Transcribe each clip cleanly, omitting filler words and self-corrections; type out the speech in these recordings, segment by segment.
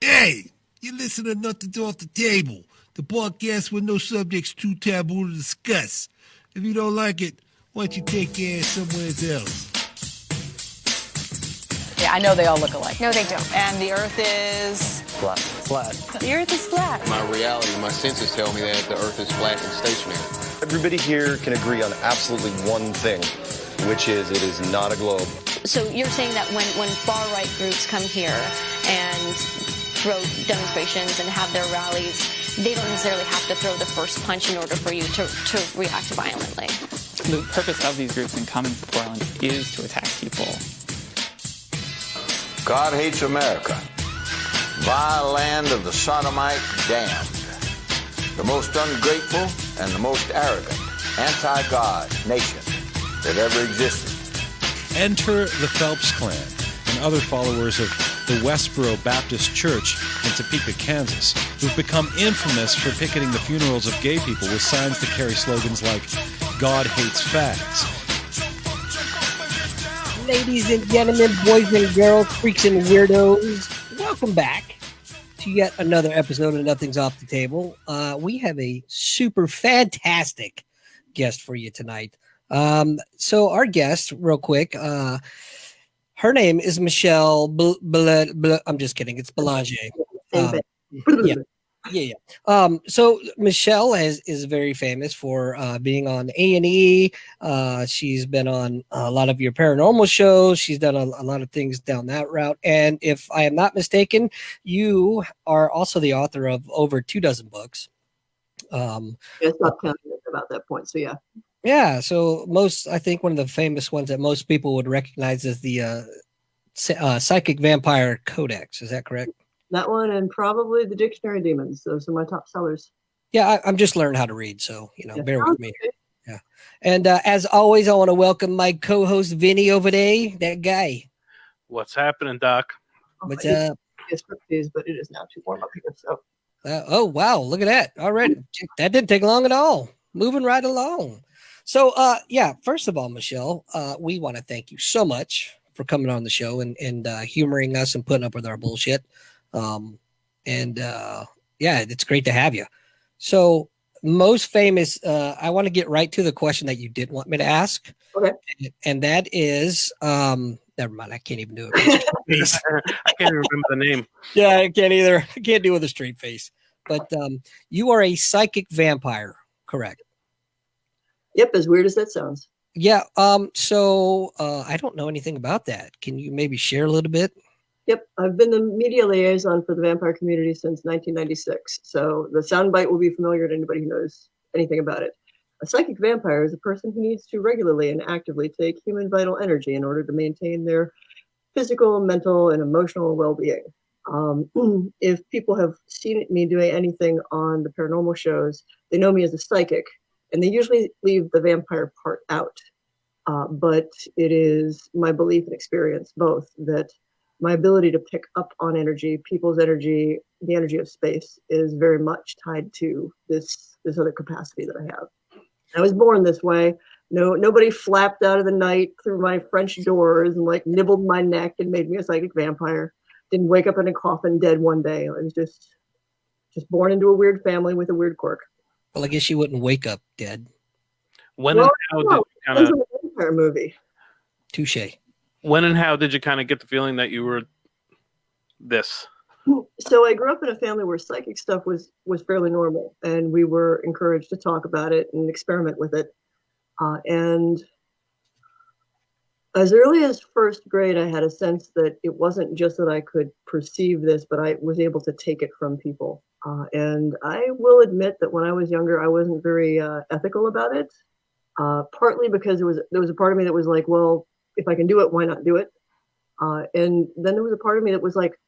Hey, you listen to Nothing's Off the Table, the podcast with no subjects too taboo to discuss. If you don't like it, why don't you take your ass somewhere else? Yeah, I know they all look alike. No, they don't. And the Earth is... Flat. The Earth is flat. My reality, my senses tell me that the Earth is flat and stationary. Everybody here can agree on absolutely one thing, which is it is not a globe. So you're saying that when far-right groups come here and throw demonstrations and have their rallies, they don't necessarily have to throw the first punch in order for you to react violently? The purpose of these groups in coming to Portland is to attack people. God hates America, vile land of the sodomite damned, the most ungrateful and the most arrogant anti-God nation that ever existed. Enter the Phelps Clan and other followers of the Westboro Baptist Church in Topeka, Kansas, who've become infamous for picketing the funerals of gay people with signs that carry slogans like, God hates fags. Ladies and gentlemen, boys and girls, freaks and weirdos, welcome back to yet another episode of Nothing's Off the Table. We have a super fantastic guest for you tonight. So our guest, real quick, her name is Michelle. I'm just kidding. It's Belanger. Yeah. So Michelle is very famous for being on A&E. She's been on a lot of your paranormal shows. She's done a lot of things down that route. And if I am not mistaken, you are also the author of over 24 books. It's not counting about that point. So yeah. Yeah. So I think one of the famous ones that most people would recognize is the Psychic Vampire Codex. Is that correct? That one and probably the Dictionary of Demons. Those are my top sellers. Yeah, I'm just learning how to read, so bear with me. Yeah, and as always, I want to welcome my co-host Vinny over there. That guy. What's happening, Doc? What's up? It's days, but it is now too warm up here. So. Oh wow! Look at that. All right, that didn't take long at all. Moving right along. So first of all, Michelle, we want to thank you so much for coming on the show and humoring us and putting up with our bullshit. It's great to have you. So most famous, I want to get right to the question that you didn't want me to ask. Okay. And that is, never mind. I can't even do it. I can't remember the name. Yeah, I can't either. I can't do it with a straight face, but, you are a psychic vampire, correct? Yep. As weird as that sounds. Yeah. So I don't know anything about that. Can you maybe share a little bit? Yep, I've been the media liaison for the vampire community since 1996, so the soundbite will be familiar to anybody who knows anything about it. A psychic vampire is a person who needs to regularly and actively take human vital energy in order to maintain their physical, mental, and emotional well-being. If people have seen me doing anything on the paranormal shows, they know me as a psychic, and they usually leave the vampire part out. But it is my belief and experience both that my ability to pick up on energy, people's energy, the energy of space is very much tied to this other capacity that I have. I was born this way. Nobody flapped out of the night through my French doors and like nibbled my neck and made me a psychic vampire. Didn't wake up in a coffin dead one day. I was just born into a weird family with a weird quirk. Well, I guess you wouldn't wake up dead. When and how did you kind of a vampire movie? Touche. When and how did you kind of get the feeling that you were this? So I grew up in a family where psychic stuff was fairly normal, and we were encouraged to talk about it and experiment with it. And as early as first grade, I had a sense that it wasn't just that I could perceive this, but I was able to take it from people. And I will admit that when I was younger, I wasn't very ethical about it, partly because there was a part of me that was like, well, if I can do it, why not do it? And then there was a part of me that was like,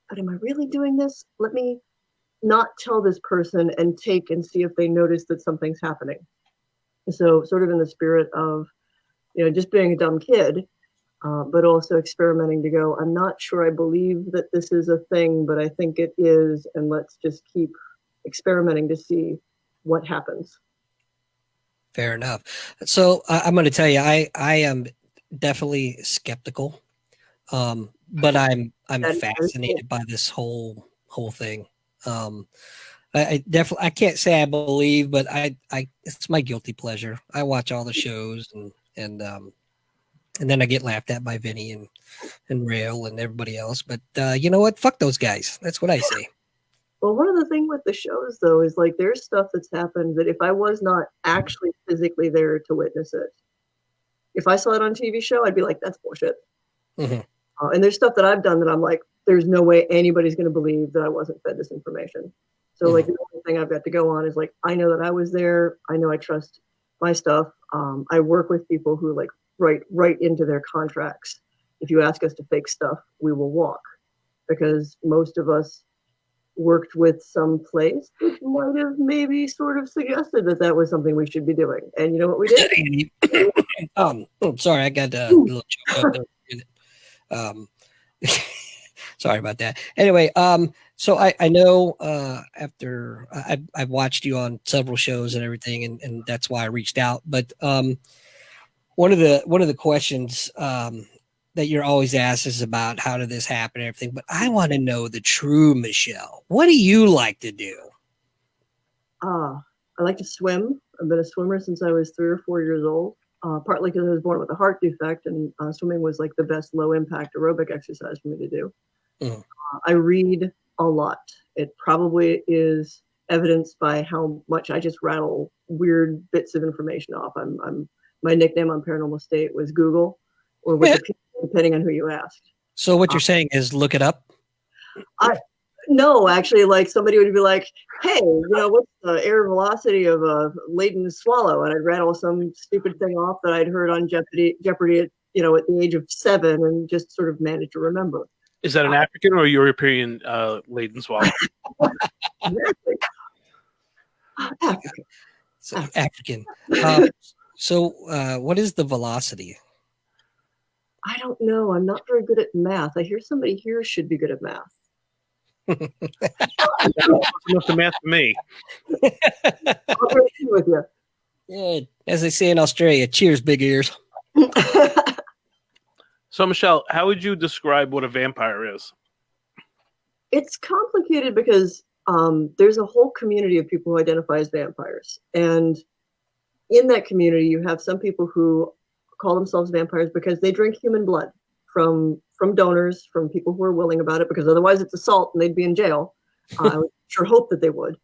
but am I really doing this? Let me not tell this person and take and see if they notice that something's happening. So sort of in the spirit of, just being a dumb kid, but also experimenting to go, I'm not sure I believe that this is a thing, but I think it is. And let's just keep experimenting to see what happens. Fair enough. So I'm going to tell you, I am definitely skeptical, but I'm fascinated by this whole whole thing. I definitely, I can't say I believe, but it's my guilty pleasure. I watch all the shows and then I get laughed at by Vinny and Rail and everybody else. But you know what? Fuck those guys. That's what I say. Well, one of the things with the shows, though, is like there's stuff that's happened that if I was not actually physically there to witness it, if I saw it on TV show, I'd be like, that's bullshit. Mhm. And there's stuff that I've done that I'm like, there's no way anybody's going to believe that I wasn't fed this information. So, like, the only thing I've got to go on is like, I know that I was there. I know I trust my stuff. I work with people who like write right into their contracts. If you ask us to fake stuff, we will walk, because most of us worked with some place which might have maybe sort of suggested that that was something we should be doing. And you know what we did? Sorry, I got a little choke up there. Sorry about that. Anyway, so I know after I've watched you on several shows and everything, and that's why I reached out. But one of the questions that you're always asked is about how did this happen and everything. But I want to know the true Michelle. What do you like to do? I like to swim. I've been a swimmer since I was 3 or 4 years old. Partly because I was born with a heart defect, and swimming was like the best low impact aerobic exercise for me to do. I read a lot. It probably is evidenced by how much I just rattle weird bits of information off. My nickname on Paranormal State was Google or Wikipedia, depending on who you asked. So what you're saying is look it up? No, actually, like somebody would be like, hey, what's the air velocity of a laden swallow? And I'd rattle some stupid thing off that I'd heard on Jeopardy at the age of 7 and just sort of managed to remember. Is that an African or European laden swallow? African. So, African. So what is the velocity? I don't know. I'm not very good at math. I hear somebody here should be good at math. Enough to math for me. I'll agree with you. Yeah, as they say in Australia, cheers, big ears. So, Michelle, how would you describe what a vampire is? It's complicated because there's a whole community of people who identify as vampires. And in that community, you have some people who call themselves vampires because they drink human blood from donors, from people who are willing about it, because otherwise it's assault and they'd be in jail. I would sure hope that they would.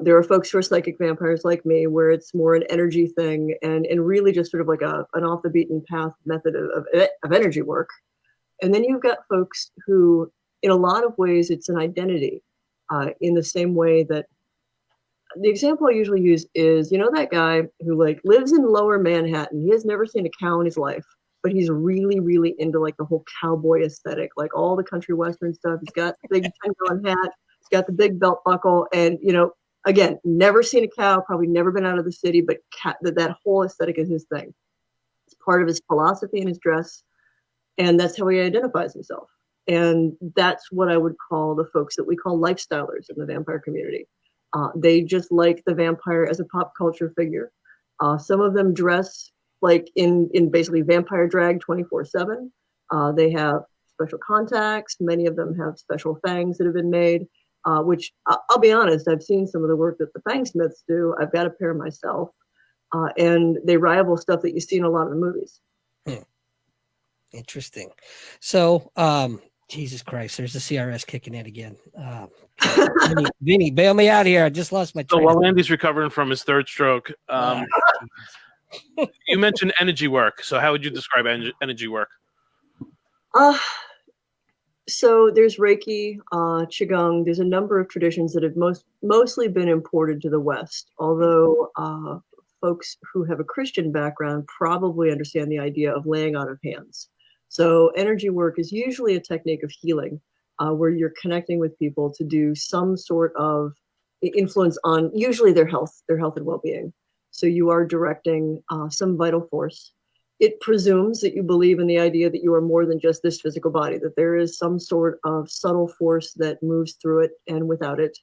There are folks who are psychic vampires like me, where it's more an energy thing and really just sort of like an off the beaten path method of energy work. And then you've got folks who, in a lot of ways, it's an identity, in the same way that the example I usually use is, that guy who like lives in lower Manhattan. He has never seen a cow in his life, but he's really, really into like the whole cowboy aesthetic, like all the country western stuff. He's got the big 10-gallon hat. He's got the big belt buckle. And, again, never seen a cow, probably never been out of the city, but that whole aesthetic is his thing. It's part of his philosophy and his dress. And that's how he identifies himself. And that's what I would call the folks that we call lifestylers in the vampire community. They just like the vampire as a pop culture figure. Some of them dress like in basically vampire drag 24/7. They have special contacts. Many of them have special fangs that have been made, which I'll be honest, I've seen some of the work that the fangsmiths do. I've got a pair myself, and they rival stuff that you see in a lot of the movies. Interesting. So, Jesus Christ, there's the CRS kicking in again. Vinny, bail me out here. I just lost my train. So while Andy's recovering from his third stroke, you mentioned energy work. So how would you describe energy work? So there's Reiki, Qigong. There's a number of traditions that have mostly been imported to the West, although folks who have a Christian background probably understand the idea of laying on of hands. So energy work is usually a technique of healing, where you're connecting with people to do some sort of influence on usually their health and well-being. So you are directing some vital force. It presumes that you believe in the idea that you are more than just this physical body, that there is some sort of subtle force that moves through it and without it,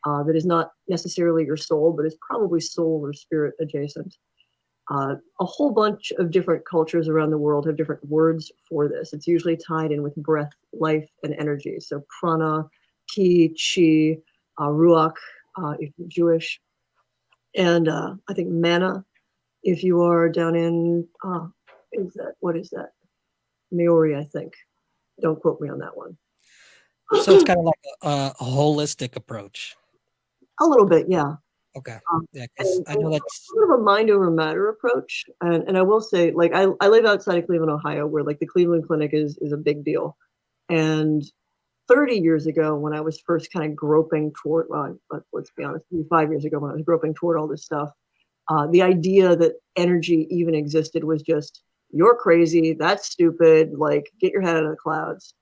that is not necessarily your soul, but is probably soul or spirit adjacent. A whole bunch of different cultures around the world have different words for this. It's usually tied in with breath, life, and energy. So prana, ki, chi, ruach, if you're Jewish, and I think mana, if you are down in, what is that? Maori, I think. Don't quote me on that one. So it's kind of like a holistic approach. A little bit, yeah. Okay. Yeah, because I know that's sort of a mind over matter approach. And I will say, like, I live outside of Cleveland, Ohio, where like the Cleveland Clinic is a big deal. And 30 years ago, when I was first kind of groping toward, well, let's be honest, 5 years ago when I was groping toward all this stuff, the idea that energy even existed was just, you're crazy, that's stupid, like, get your head out of the clouds.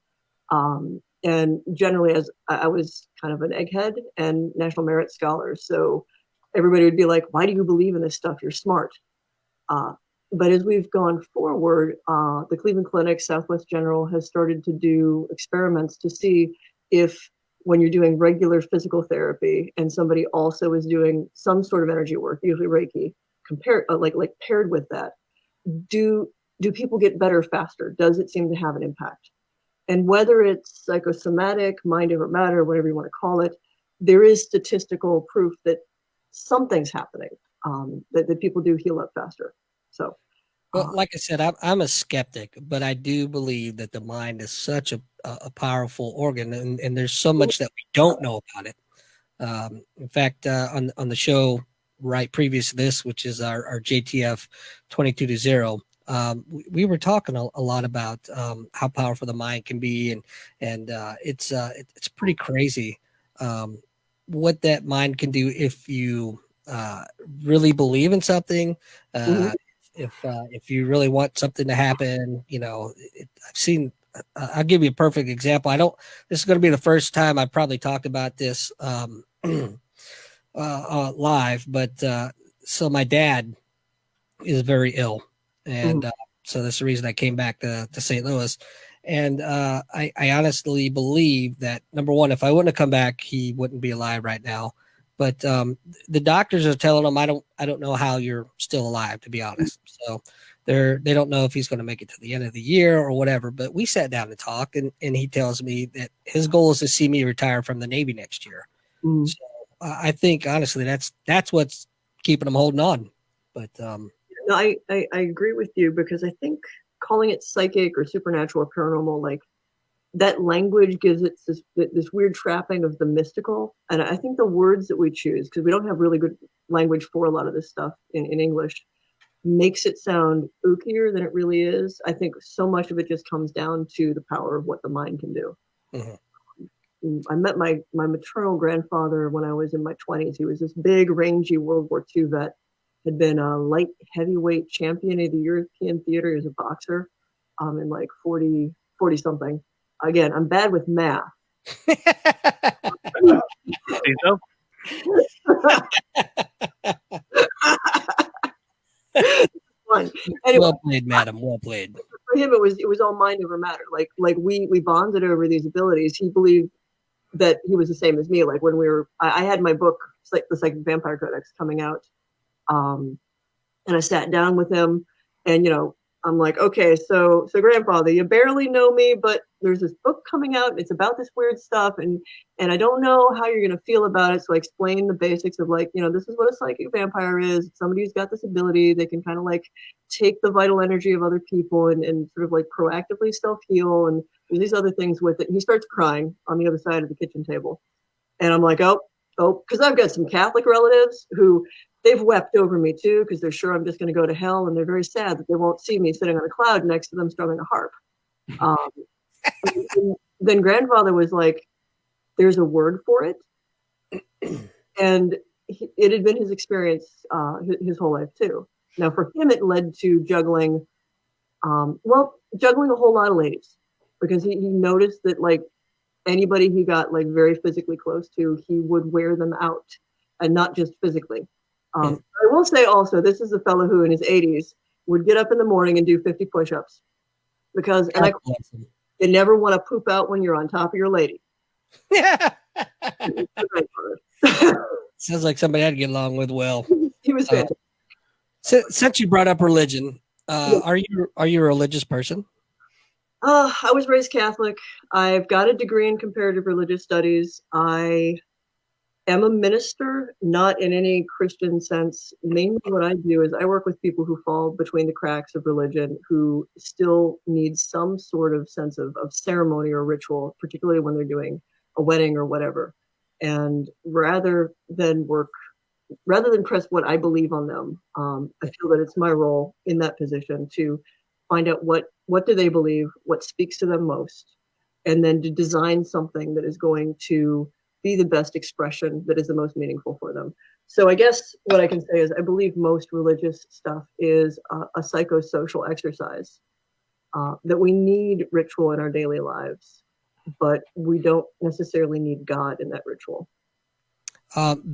And generally, as I was kind of an egghead and national merit scholar, so everybody would be like, why do you believe in this stuff? You're smart. But as we've gone forward, the Cleveland Clinic, Southwest General has started to do experiments to see if when you're doing regular physical therapy and somebody also is doing some sort of energy work, usually Reiki, like paired with that, do people get better faster? Does it seem to have an impact? And whether it's psychosomatic, mind over matter, whatever you want to call it, there is statistical proof that something's happening, that people do heal up faster. So, well, like I said, I'm a skeptic, but I do believe that the mind is such a powerful organ, and there's so much that we don't know about it. In fact, on the show right previous to this, which is our JTF 22-0, we were talking a lot about how powerful the mind can be, and it's pretty crazy what that mind can do if you really believe in something. If you really want something to happen, I've seen. I'll give you a perfect example. This is going to be the first time I've probably talked about this live, but so my dad is very ill, and so that's the reason I came back to St. Louis. And I honestly believe that, number one, if I wouldn't have come back, he wouldn't be alive right now. But the doctors are telling him, I don't know how you're still alive, to be honest. So they don't know if he's going to make it to the end of the year or whatever. But we sat down and talked, and he tells me that his goal is to see me retire from the Navy next year. So I think honestly that's what's keeping him holding on. But no, I agree with you, because I think calling it psychic or supernatural or paranormal, like, that language gives it this weird trapping of the mystical. And I think the words that we choose, because we don't have really good language for a lot of this stuff in English, makes it sound ookier than it really is. I think so much of it just comes down to the power of what the mind can do. I met my maternal grandfather when I was in my 20s. He was this big, rangy World War II vet, had been a light heavyweight champion of the European theater. He was a boxer in like 40 something. Again, I'm bad with math. Fun. Anyway, well played, madam. Well played. For him, it was all mind over matter. Like we bonded over these abilities. He believed that he was the same as me. Like when I had my book, like the Psychic Vampire Codex, coming out, and I sat down with him, and I'm like, okay, so grandfather, you barely know me, but there's this book coming out, and it's about this weird stuff, and I don't know how you're gonna feel about it. So I explained the basics of, like, this is what a psychic vampire is. Somebody who's got this ability, they can kind of like take the vital energy of other people and sort of like proactively self-heal, and there's these other things with it. And he starts crying on the other side of the kitchen table. And I'm like, oh, because I've got some Catholic relatives who they've wept over me too, because they're sure I'm just going to go to hell, and they're very sad that they won't see me sitting on a cloud next to them strumming a harp. Then grandfather was like, there's a word for it. And it had been his experience his whole life too. Now for him, it led to juggling a whole lot of ladies, because he noticed that, like, anybody he got like very physically close to, he would wear them out, and not just physically. I will say also, this is a fellow who in his 80s would get up in the morning and do 50 push-ups, because you never want to poop out when you're on top of your lady. Sounds like somebody I'd get along with well. He was fantastic. Since you brought up religion, are you a religious person? I was raised Catholic. I've got a degree in comparative religious studies. I am a minister, not in any Christian sense. Mainly what I do is I work with people who fall between the cracks of religion, who still need some sort of sense of ceremony or ritual, particularly when they're doing a wedding or whatever. And rather than press what I believe on them, I feel that it's my role in that position to find out what do they believe, what speaks to them most, and then to design something that is going to be the best expression that is the most meaningful for them. So I guess what I can say is I believe most religious stuff is a psychosocial exercise, that we need ritual in our daily lives, but we don't necessarily need God in that ritual.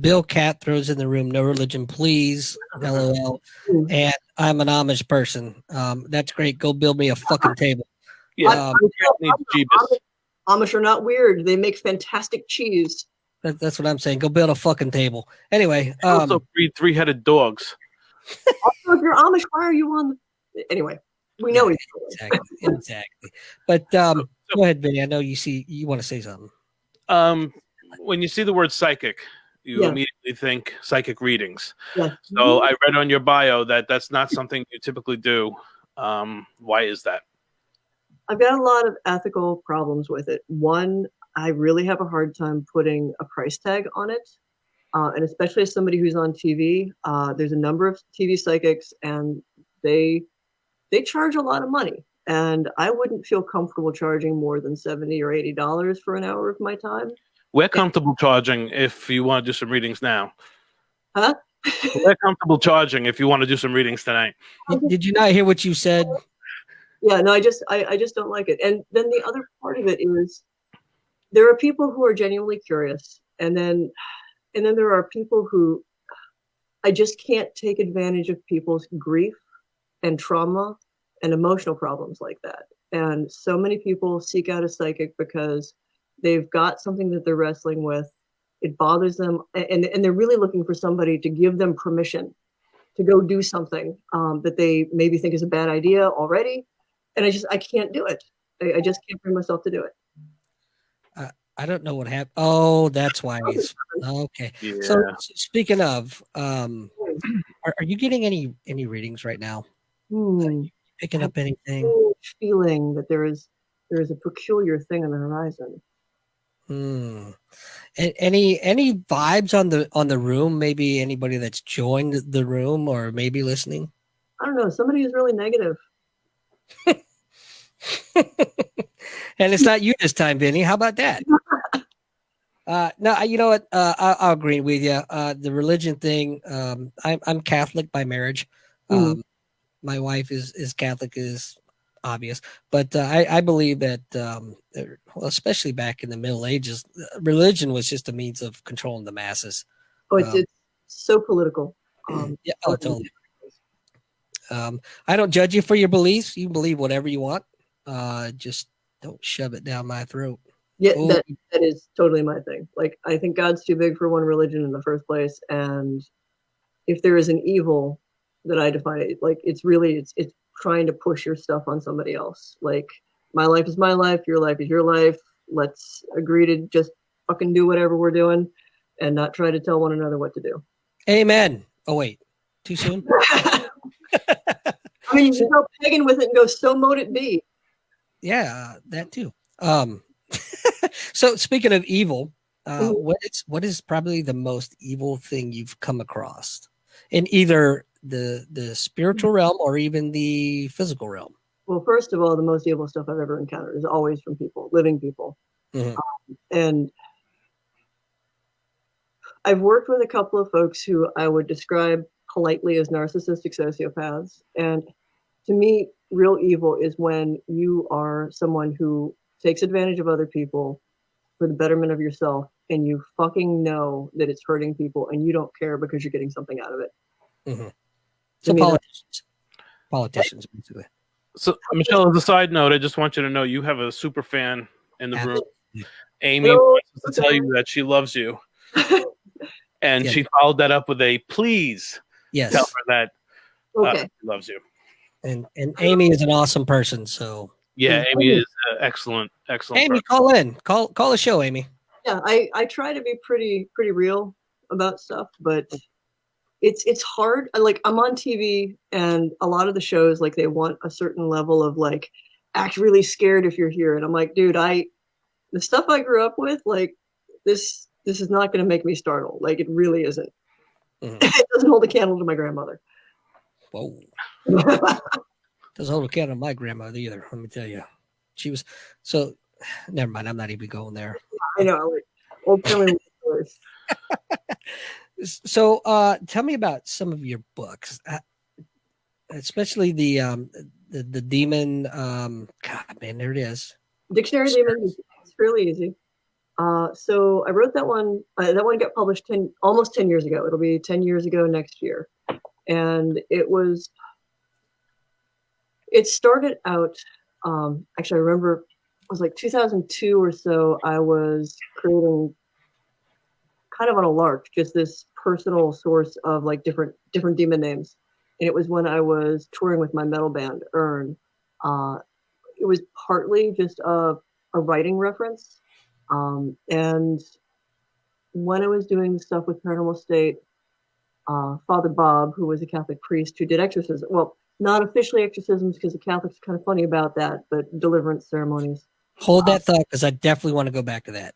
Bill Cat throws in the room, no religion, please. LOL. And I'm an Amish person. That's great. Go build me a fucking table. Yeah, Amish are not weird. They make fantastic cheese. That's what I'm saying. Go build a fucking table. Anyway, also breed three-headed dogs. Also, if you're Amish, why are you on? Anyway, we know each other. Exactly. But go ahead, Vinny. I know you want to say something. When you see the word psychic, you Yeah. immediately think psychic readings. Yeah. So I read on your bio that that's not something you typically do. Why is that? I've got a lot of ethical problems with it. One, I really have a hard time putting a price tag on it. And especially as somebody who's on TV, there's a number of TV psychics and they charge a lot of money. And I wouldn't feel comfortable charging more than $70 or $80 for an hour of my time. We're comfortable charging if you want to do some readings now. Huh? We're comfortable charging if you want to do some readings tonight. Did you not hear what you said? Yeah, no, I just don't like it. And then the other part of it is there are people who are genuinely curious, and then there are people who I just can't take advantage of people's grief and trauma and emotional problems like that. And so many people seek out a psychic because they've got something that they're wrestling with. It bothers them, and they're really looking for somebody to give them permission to go do something that they maybe think is a bad idea already. And I can't do it. I just can't bring myself to do it. I don't know what happened. Oh, that's why he's okay. Yeah. So speaking of, are you getting any readings right now? Are you picking up anything? Feeling that there is a peculiar thing on the horizon. And any vibes on the room? Maybe anybody that's joined the room or maybe listening. I don't know. Somebody is really negative. And it's not you this time, Vinny. How about that? No, you know what? I'll agree with you. The religion thing. I'm Catholic by marriage. My wife is Catholic, is obvious, but I believe that, well, especially back in the Middle Ages, religion was just a means of controlling the masses. Oh, it's so political. Yeah, totally. I don't judge you for your beliefs. You can believe whatever you want. Just don't shove it down my throat. Yeah, that is totally my thing. Like, I think God's too big for one religion in the first place, and if there is an evil that I define it, like it's trying to push your stuff on somebody else. Like, my life is my life, your life is your life. Let's agree to just fucking do whatever we're doing, and not try to tell one another what to do. Amen. Oh wait, too soon. I mean, you go pagan with it and go, so mote it be. Yeah, that too. So speaking of evil, what is probably the most evil thing you've come across in either the spiritual realm or even the physical realm? Well, first of all, the most evil stuff I've ever encountered is always from people, living people. And I've worked with a couple of folks who I would describe politely as narcissistic sociopaths. And to me, real evil is when you are someone who takes advantage of other people for the betterment of yourself, and you fucking know that it's hurting people and you don't care because you're getting something out of it. So politicians, basically. So, Michelle, as a side note, I just want you to know you have a super fan in the room. Amy wants us to tell you that she loves you. And she followed that up with a please tell her that she loves you. And Amy is an awesome person, so Yeah, Amy is excellent. Amy, call in. Call the show, Amy. Yeah, I try to be pretty real about stuff, but it's hard. Like, I'm on TV, and a lot of the shows, like, they want a certain level of, like, act really scared if you're here, and I'm like, dude, the stuff I grew up with, like, this is not going to make me startle. Like, it really isn't. It doesn't hold a candle to my grandmother. Whoa. Doesn't hold a candle to my grandmother either. Let me tell you, she was so. Never mind. I'm not even going there. I know. Like, old family stories. So, tell me about some of your books, especially the demon. God, man, there it is. Dictionary of Demons. It's really easy. So I wrote that one. That one got published almost 10 years ago. It'll be 10 years ago next year, and it started out. Actually, I remember it was like 2002 or so. I was creating, kind of on a lark, just this personal source of, like, different demon names, and it was when I was touring with my metal band Earn. It was partly just a writing reference, and when I was doing the stuff with Paranormal State, Father Bob, who was a Catholic priest who did exorcisms, well, not officially exorcisms because the Catholics are kind of funny about that, but deliverance ceremonies. Hold that thought, because I definitely want to go back to that.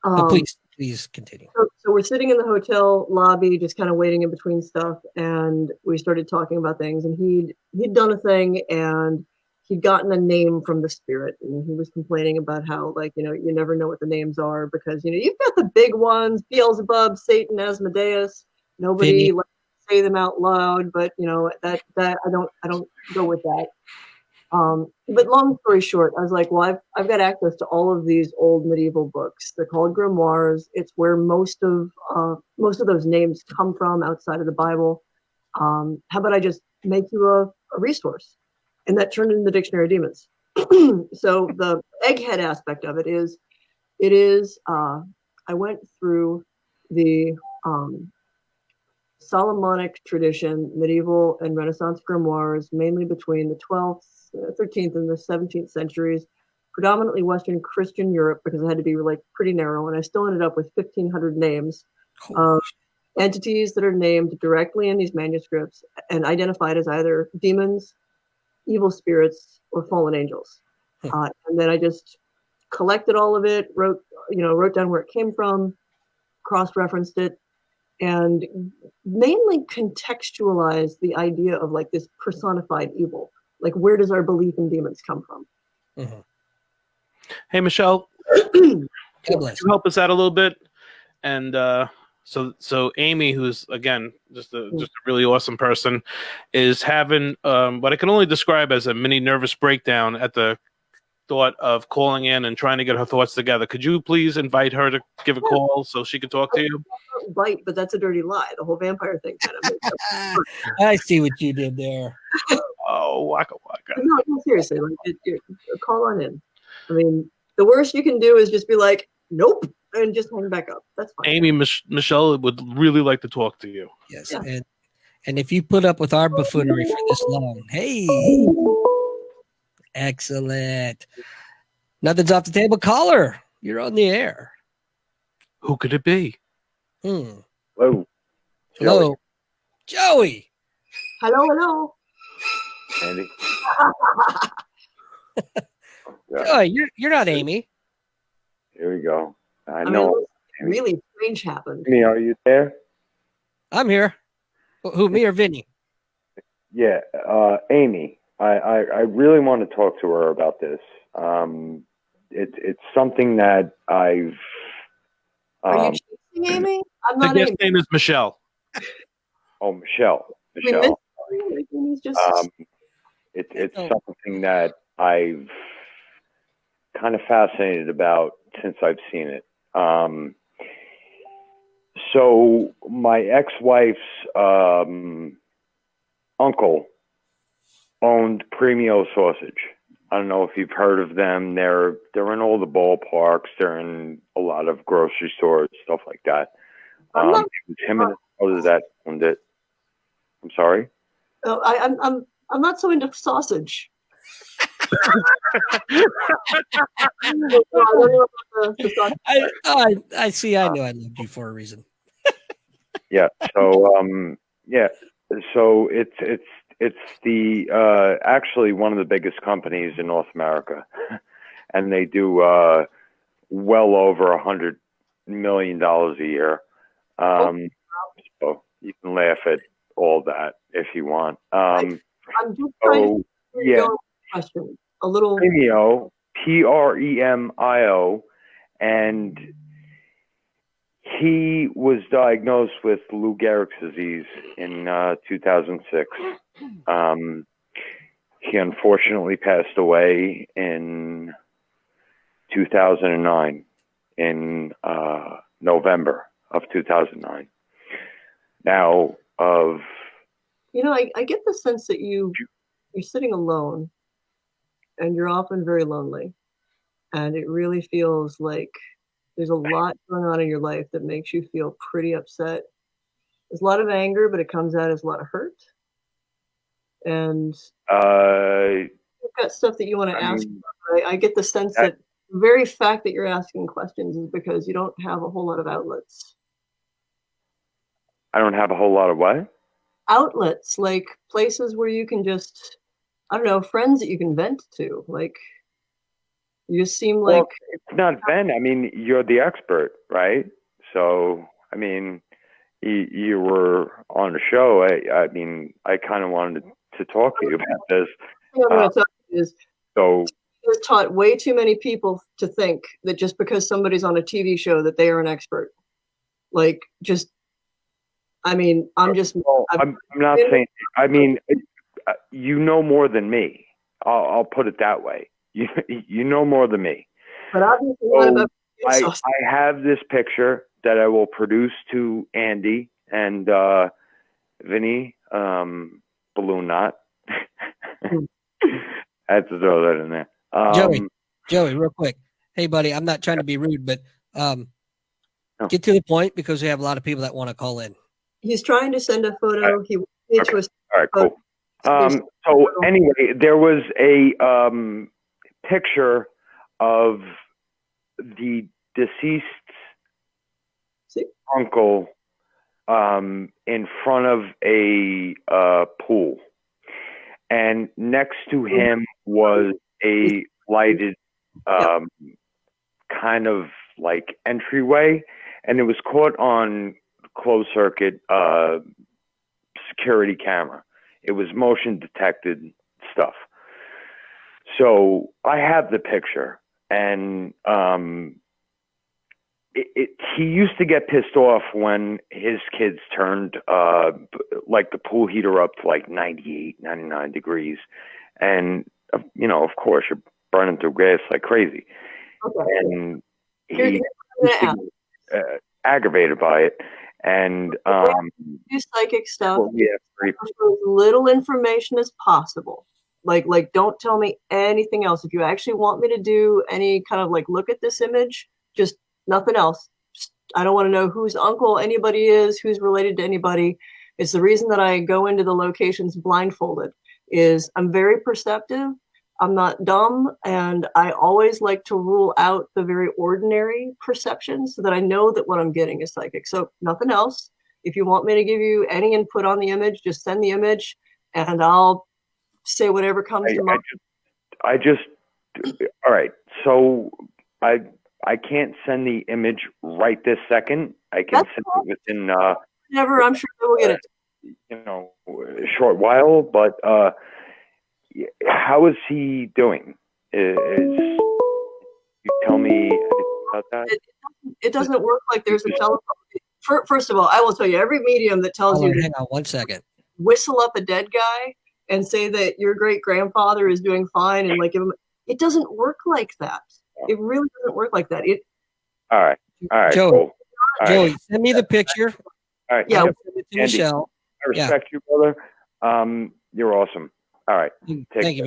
But please continue. So we're sitting in the hotel lobby, just kind of waiting in between stuff, and we started talking about things. And he'd done a thing, and he'd gotten a name from the spirit, and he was complaining about how, like, you never know what the names are because you've got the big ones: Beelzebub, Satan, Asmodeus. Nobody likes to say them out loud, but that I don't go with that. But long story short, I was like, well, I've got access to all of these old medieval books. They're called grimoires. It's where most of those names come from outside of the Bible. How about I just make you a resource? And that turned into the Dictionary of Demons. So the egghead aspect of it is, I went through the Solomonic tradition, medieval and Renaissance grimoires, mainly between the 12th, 13th, and the 17th centuries, predominantly Western Christian Europe, because I had to be, like, pretty narrow, and I still ended up with 1,500 names of entities that are named directly in these manuscripts and identified as either demons, evil spirits, or fallen angels. And then I just collected all of it, wrote down where it came from, cross-referenced it, and mainly contextualize the idea of, like, this personified evil. Like, where does our belief in demons come from? Mm-hmm. Hey, Michelle, can you help us out a little bit? And so Amy, who's, again, just a really awesome person, is having what I can only describe as a mini nervous breakdown at the thought of calling in and trying to get her thoughts together. Could you please invite her to give a call so she can talk to you? Right, but that's a dirty lie. The whole vampire thing kind of. I see what you did there. Oh, waka waka. No, seriously, like, call on in. I mean, the worst you can do is just be like, nope, and just hang back up. That's fine. Amy, Michelle would really like to talk to you. Yes, yeah. And if you put up with our buffoonery for this long, hey, excellent. Nothing's off the table. Caller, you're on the air. Who could it be? Hello. Hello. Joey. Hello. Andy. Joey, you're not Amy. Here we go. I know. Really strange happened. Amy, are you there? I'm here. Who, me or Vinny? Yeah, Amy. I really want to talk to her about this. It's something that I've. Are you chasing Amy? I'm not. The guest name is Michelle. Oh, Michelle. Michelle. It's something that I've kind of fascinated about since I've seen it. So my ex-wife's uncle owned Premio Sausage. I don't know if you've heard of them. They're in all the ballparks. They're in a lot of grocery stores, stuff like that. It was him and his brother that owned it. I'm sorry. Oh, I'm not so into sausage. I see. I know I loved you for a reason. Yeah. So yeah. So it's the actually one of the biggest companies in North America, and they do well over $100 million a year. So you can laugh at all that if you want. I'm just trying to question a little. Premio, Premio, and he was diagnosed with Lou Gehrig's disease in 2006. He unfortunately passed away in 2009, in November of 2009. Now, I get the sense that you're sitting alone, and you're often very lonely, and it really feels like there's a lot going on in your life that makes you feel pretty upset. There's a lot of anger, but it comes out as a lot of hurt. And you've got stuff that you want to ask. I get the sense that the very fact that you're asking questions is because you don't have a whole lot of outlets. I don't have a whole lot of what? Outlets, like places where you can just, I don't know, friends that you can vent to. Like, you just seem like... Well, it's not vent. I mean, you're the expert, right? So, I mean, you were on the show. I mean, I kind of wanted to talk to you about this. What I'm going to tell you is, so you've taught way too many people to think that just because somebody's on a TV show that they are an expert. Like, just, I mean, I'm not saying, I mean, you know more than me. I'll put it that way. You know more than me. But obviously, so I have this picture that I will produce to Andy and Vinny, Balloon Knot. I had to throw that in there. Joey, real quick. Hey, buddy, I'm not trying to be rude, but get to the point because we have a lot of people that want to call in. He's trying to send a photo. All right, cool. So anyway, there was a picture of the deceased uncle in front of a pool, and next to him was a lighted kind of like entryway, and it was caught on closed circuit security camera. It was motion detected stuff. So I have the picture, and he used to get pissed off when his kids turned like the pool heater up to like 98, 99 degrees. And, you know, of course, you're burning through gas like crazy. Okay. And he used to get aggravated by it. And do psychic stuff. As little information as possible. Like, don't tell me anything else. If you actually want me to do any kind of like, look at this image, just nothing else. I don't want to know whose uncle anybody is, who's related to anybody. It's the reason that I go into the locations blindfolded. Is I'm very perceptive. I'm not dumb, and I always like to rule out the very ordinary perceptions so that I know that what I'm getting is psychic. So nothing else. If you want me to give you any input on the image, just send the image, and I'll say whatever comes to mind. All right. So I can't send the image right this second. I can send it within never. I'm sure they will get it. You know, a short while. But how is he doing? You tell me anything about that? It doesn't work like there's a telephone. First of all, I will tell you, every medium that tells you, hang on 1 second, whistle up a dead guy and say that your great grandfather is doing fine and like give him, it doesn't work like that. It really doesn't work like that. All right, Joey, cool. Joey, send me the picture. All right, yeah, send it to Andy, Michelle. I respect you, brother. You're awesome. All right, thank you,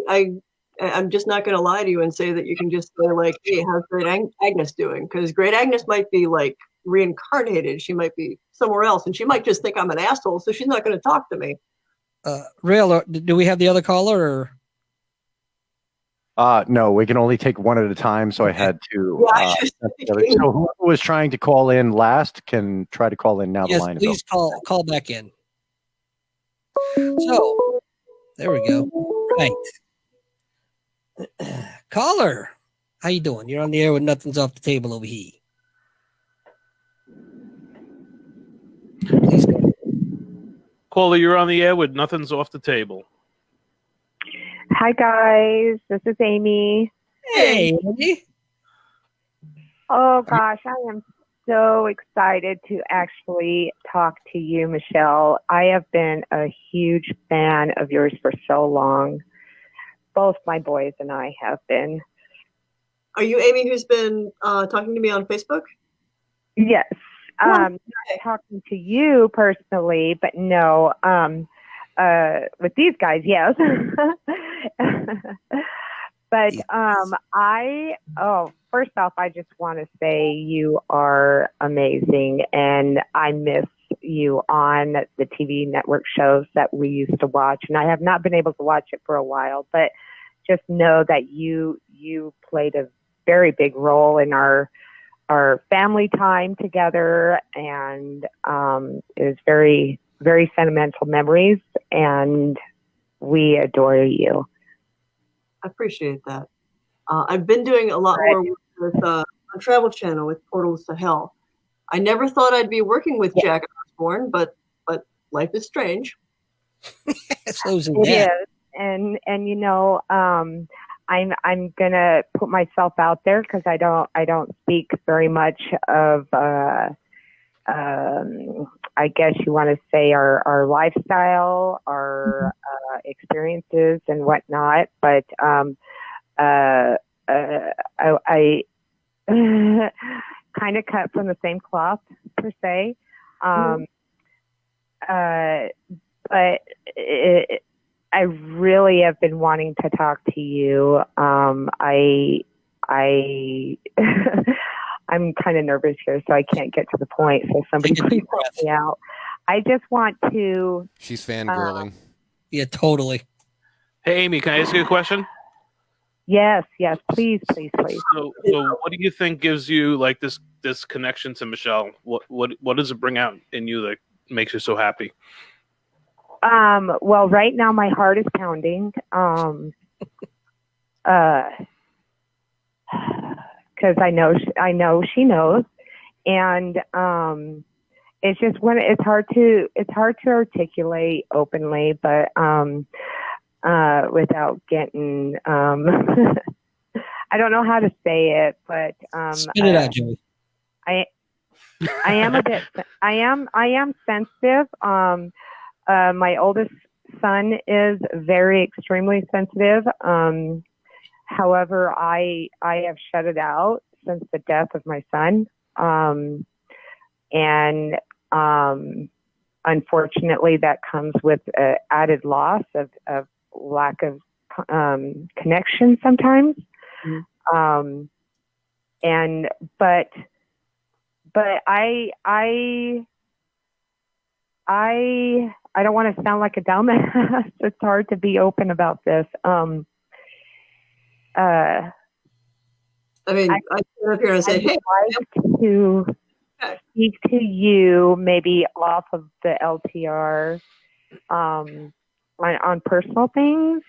man. I'm just not going to lie to you and say that you can just go like, hey, how's Great Agnes doing? Because Great Agnes might be like reincarnated. She might be somewhere else, and she might just think I'm an asshole, so she's not going to talk to me. Rail, do we have the other caller? Or? No, we can only take one at a time, so I had to. So whoever was trying to call in last can try to call in now. Yes, the line please is call back in. So there we go. Right. Caller, how you doing? You're on the air with Nothing's Off the Table over here. Please go ahead. Caller, you're on the air with Nothing's Off the Table. Hi, guys. This is Amy. Hey, Amy. Oh, gosh. I am so excited to actually talk to you, Michelle. I have been a huge fan of yours for so long. Both my boys and I have been. Are you Amy who's been talking to me on Facebook? Yes. Not talking to you personally, but no. With these guys, yes. But first off, I just want to say you are amazing, and I miss you on the TV network shows that we used to watch. And I have not been able to watch it for a while, but just know that you played a very big role in our family time together, and it was very, very sentimental memories, and we adore you. I appreciate that. I've been doing a lot more work with on Travel Channel with Portals to Hell. I never thought I'd be working with Jack Osborne, but life is strange. It is, and you know, I'm gonna put myself out there because I don't speak very much of I guess you want to say our lifestyle, our experiences and whatnot, but I kind of cut from the same cloth per se. But I really have been wanting to talk to you. I'm kind of nervous here, so I can't get to the point. So somebody please help me out. I just want to. She's fangirling. Yeah, totally. Hey, Amy, can I ask you a question? Yes, please. So what do you think gives you like this connection to Michelle? What does it bring out in you that makes you so happy? Well, right now my heart is pounding. Because I know she knows, and it's just it's hard to articulate openly, but without getting I don't know how to say it, but spit it out, Joey. I am a bit I am sensitive. My oldest son is very extremely sensitive. However, I have shut it out since the death of my son. And unfortunately, that comes with added loss of lack of connection sometimes. Mm-hmm. But I don't want to sound like a dumbass. It's hard to be open about this. I stand up here and say, "Hey, I'd like to speak to you, maybe off of the LTR, on personal things."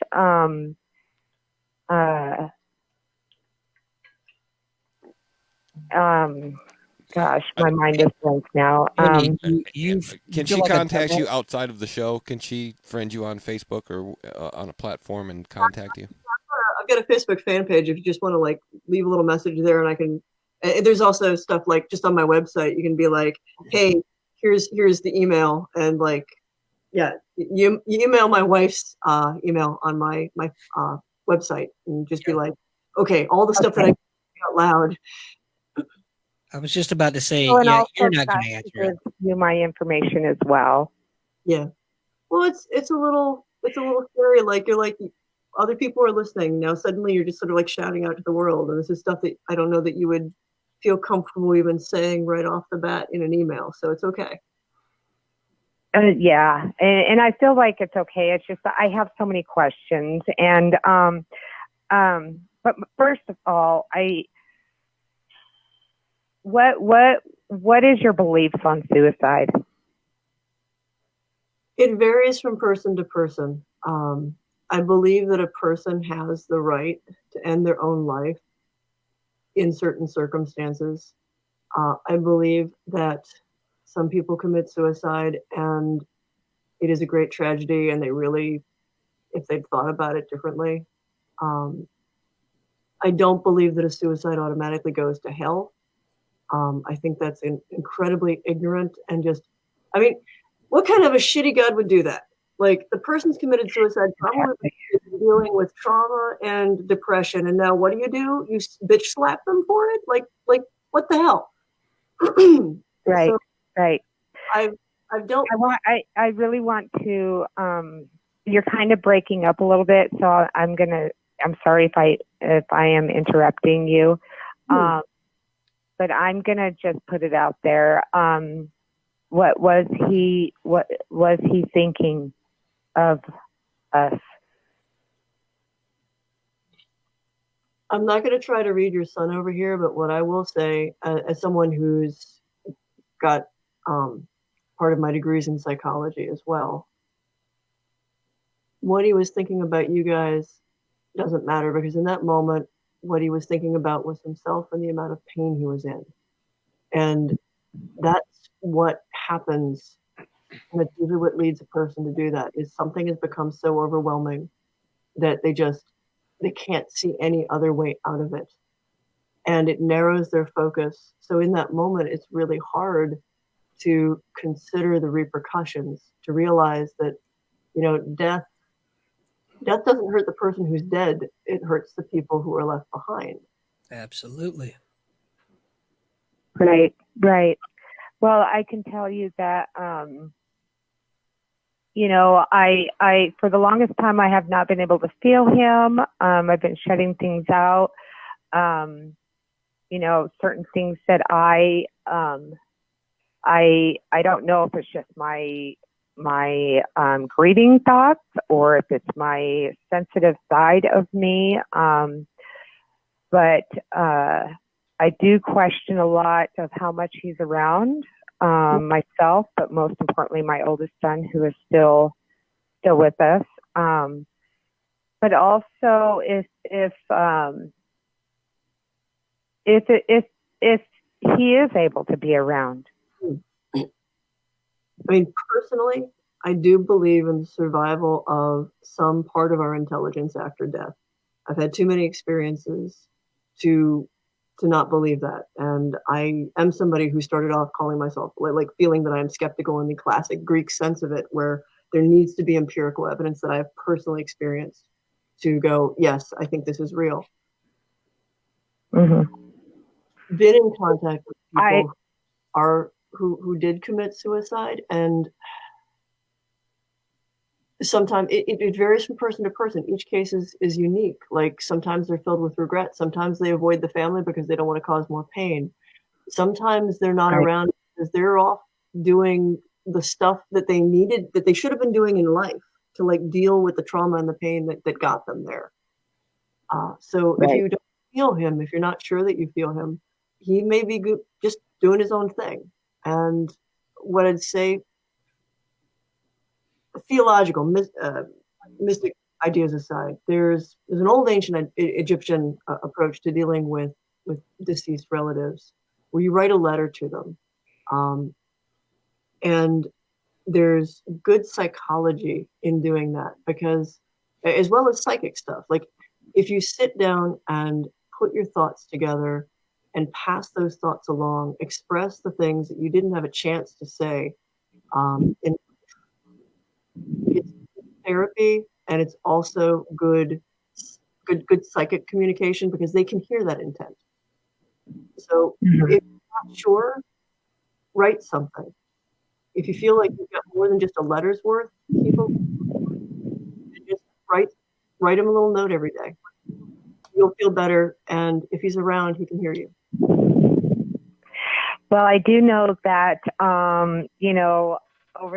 Gosh, my mind is blank now. Can she contact you outside of the show? Can she friend you on Facebook or on a platform and contact you? I've got a Facebook fan page if you just want to like leave a little message there, and I can. There's also stuff like just on my website. You can be like, "Hey, here's the email," and like, yeah, you email my wife's email on my website, and just be like, "Okay, all the stuff that I out loud." I was just about to say, and yeah, also you're not going to answer it. Give you my information as well. Yeah. Well, it's a little scary. Like you're like other people are listening now. Suddenly, you're just sort of like shouting out to the world, and this is stuff that I don't know that you would feel comfortable even saying right off the bat in an email. So it's okay. Yeah, and I feel like it's okay. It's just I have so many questions, and But first of all, what is your beliefs on suicide? It varies from person to person. I believe that a person has the right to end their own life in certain circumstances. I believe that some people commit suicide and it is a great tragedy, and they really, if they'd thought about it differently. I don't believe that a suicide automatically goes to hell. I think that's incredibly ignorant and just, I mean, what kind of a shitty God would do that? Like, the person's committed suicide probably dealing with trauma and depression, and now what do? You bitch slap them for it? Like what the hell? Right, So right. I really want to. You're kind of breaking up a little bit, so I'm sorry if I am interrupting you, but I'm gonna just put it out there. What was he thinking of us? I'm not going to try to read your son over here, but what I will say, as someone who's got part of my degrees in psychology as well, what he was thinking about you guys doesn't matter, because in that moment, what he was thinking about was himself and the amount of pain he was in. And that's what happens. And that's usually what leads a person to do that, is something has become so overwhelming that they can't see any other way out of it. And it narrows their focus. So in that moment, it's really hard to consider the repercussions, to realize that, death doesn't hurt the person who's dead. It hurts the people who are left behind. Absolutely. Right. Well, I can tell you that, I for the longest time, I have not been able to feel him. I've been shutting things out. Certain things that I don't know if it's just my grieving thoughts or if it's my sensitive side of me. But I do question a lot of how much he's around myself, but most importantly, my oldest son, who is still with us. But also, if he is able to be around. I mean, personally, I do believe in the survival of some part of our intelligence after death. I've had too many experiences to not believe that. And I am somebody who started off calling myself, like feeling that I'm skeptical in the classic Greek sense of it, where there needs to be empirical evidence that I've personally experienced to go, yes, I think this is real. Mm-hmm. Been in contact with people who did commit suicide, and sometimes it varies from person to person. Each case is unique. Like, sometimes they're filled with regret. Sometimes they avoid the family because they don't want to cause more pain. Sometimes they're not around because they're off doing the stuff that they needed, that they should have been doing in life to deal with the trauma and the pain that got them there. So if you don't feel him, if you're not sure that you feel him, he may be just doing his own thing. And what I'd say, theological, mystic ideas aside, there's an old ancient Egyptian approach to dealing with deceased relatives, where you write a letter to them. And there's good psychology in doing that, because, as well as psychic stuff, like if you sit down and put your thoughts together and pass those thoughts along, express the things that you didn't have a chance to say, it's therapy, and it's also good psychic communication, because they can hear that intent. So if you're not sure, write something. If you feel like you've got more than just a letter's worth, just write him a little note every day. You'll feel better, and if he's around, he can hear you. Well, I do know that, over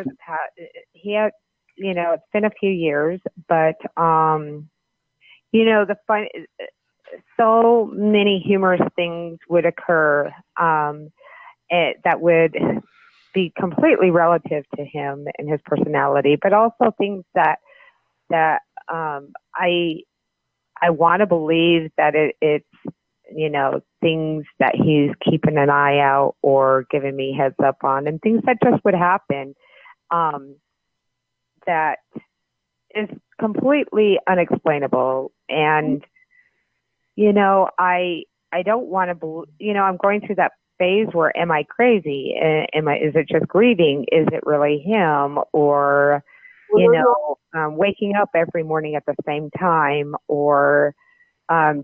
the past, he had, it's been a few years, but, the fun, so many humorous things would occur that would be completely relative to him and his personality, but also things that I want to believe that it's things that he's keeping an eye out or giving me heads up on, and things that just would happen that is completely unexplainable. And I don't want to I'm going through that phase where, am I crazy? Is it just grieving? Is it really him? Or waking up every morning at the same time, or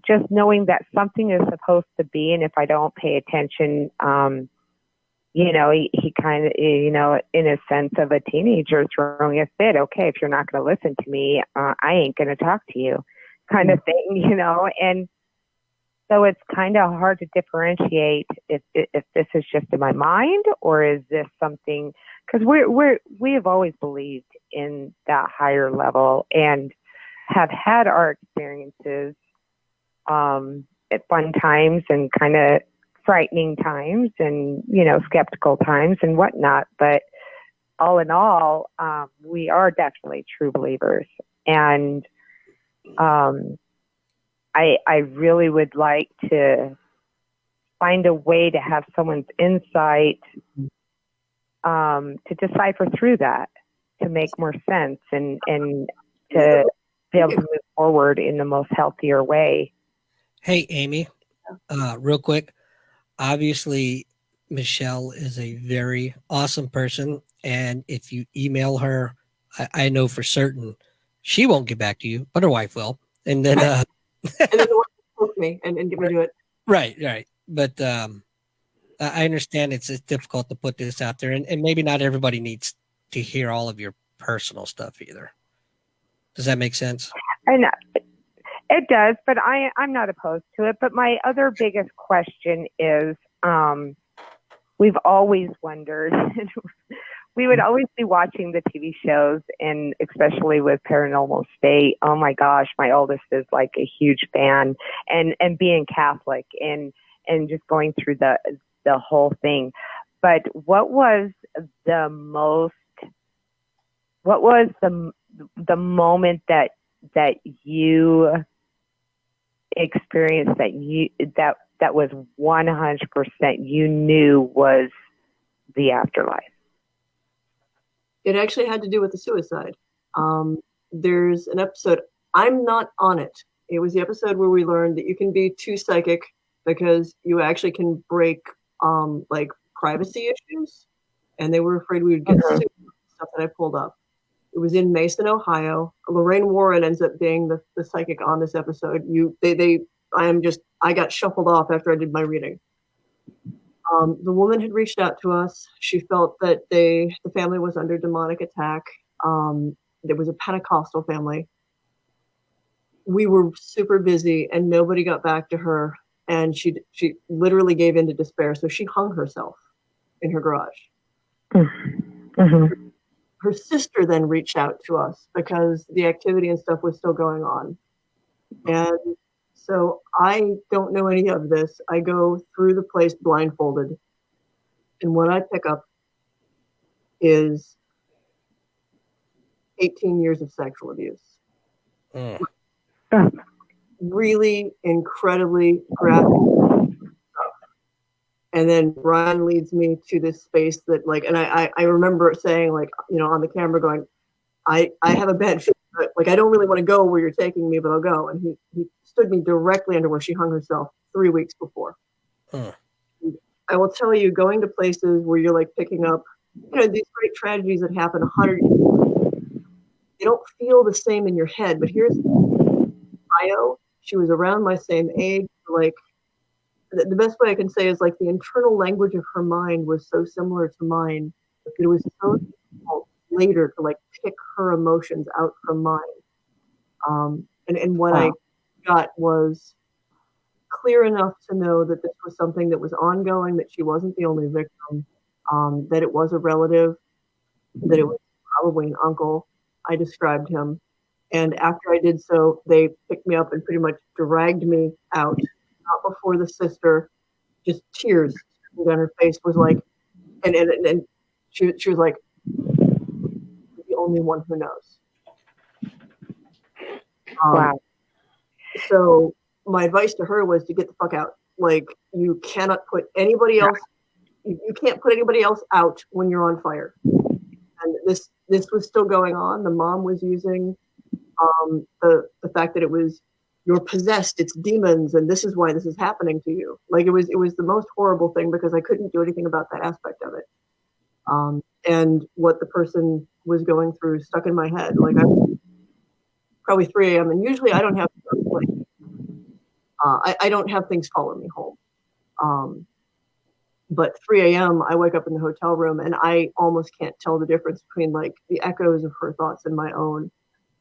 just knowing that something is supposed to be, and if I don't pay attention, he kind of, in a sense of a teenager throwing a fit. Okay, if you're not going to listen to me, I ain't going to talk to you, kind of thing, and so it's kind of hard to differentiate if this is just in my mind, or is this something, because we have always believed in that higher level and have had our experiences at fun times and kind of frightening times and skeptical times and whatnot, but all in all, we are definitely true believers. And I really would like to find a way to have someone's insight to decipher through that, to make more sense and to be able to move forward in the most healthier way. Hey, Amy, real quick. Obviously, Michelle is a very awesome person. And if you email her, I know for certain she won't get back to you, but her wife will. And then, and then the one will me and get me to it. Right. But I understand it's difficult to put this out there, and maybe not everybody needs to hear all of your personal stuff either. Does that make sense? I know. It does, but I'm not opposed to it. But my other biggest question is, we've always wondered, we would always be watching the TV shows, and especially with Paranormal State, oh my gosh, my oldest is like a huge fan, and being Catholic and just going through the whole thing. But what was the moment that you experienced that was 100% you knew was the afterlife? It actually had to do with the suicide. There's an episode, I'm not on it. It was the episode where we learned that you can be too psychic because you actually can break like privacy issues, and they were afraid we would get sued for stuff that I pulled up. It was in Mason, Ohio. Lorraine Warren ends up being the psychic on this episode. I got shuffled off after I did my reading. The woman had reached out to us. She felt that the family was under demonic attack. There was a Pentecostal family. We were super busy and nobody got back to her. And she literally gave in to despair. So she hung herself in her garage. Mm-hmm. Her sister then reached out to us because the activity and stuff was still going on. And so I don't know any of this. I go through the place blindfolded. And what I pick up is 18 years of sexual abuse. Really incredibly graphic stuff. And then Brian leads me to this space that and I remember saying on the camera going, I have a bad feeling, I don't really want to go where you're taking me, but I'll go. And he stood me directly under where she hung herself 3 weeks before. I will tell you, going to places where you're picking up, these great tragedies that happen 100 years ago, they don't feel the same in your head. But here's Io. She was around my same age. The best way I can say is the internal language of her mind was so similar to mine. It was so difficult later to pick her emotions out from mine. And what I got was clear enough to know that this was something that was ongoing, that she wasn't the only victim, that it was a relative, that it was probably an uncle. I described him. And after I did so, they picked me up and pretty much dragged me out. Not before the sister, just tears down her face, was like, and she was like, "You're the only one who knows." Wow. So my advice to her was to get the fuck out. Like, you cannot put anybody else. You can't put anybody else out when you're on fire. And this was still going on. The mom was using the fact that it was, you're possessed, it's demons, and this is why this is happening to you. Like, it was the most horrible thing because I couldn't do anything about that aspect of it. And what the person was going through stuck in my head. Like, I probably 3 a.m. and usually I don't have I don't have things follow me home. But 3 a.m. I wake up in the hotel room and I almost can't tell the difference between like the echoes of her thoughts and my own.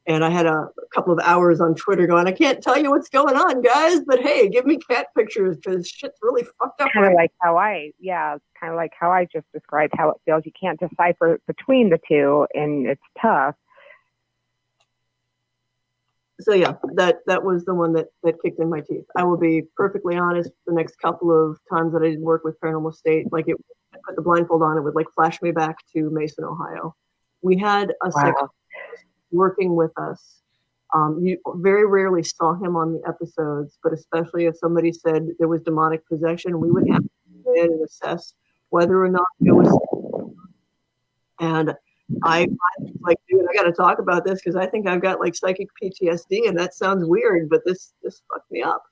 And I had a couple of hours on Twitter going, I can't tell you what's going on, guys, but hey, give me cat pictures because shit's really fucked up. Kind of like how I just described how it feels. You can't decipher between the two, and it's tough. So yeah, that was the one that kicked in my teeth. I will be perfectly honest. The next couple of times that I did work with Paranormal State, like I put the blindfold on, it would like flash me back to Mason, Ohio. We had a psychologist working with us. You very rarely saw him on the episodes, but especially if somebody said there was demonic possession, we would have to go in and assess whether or not it was. And I was like, dude, I got to talk about this because I think I've got like psychic PTSD, and that sounds weird, but this fucked me up.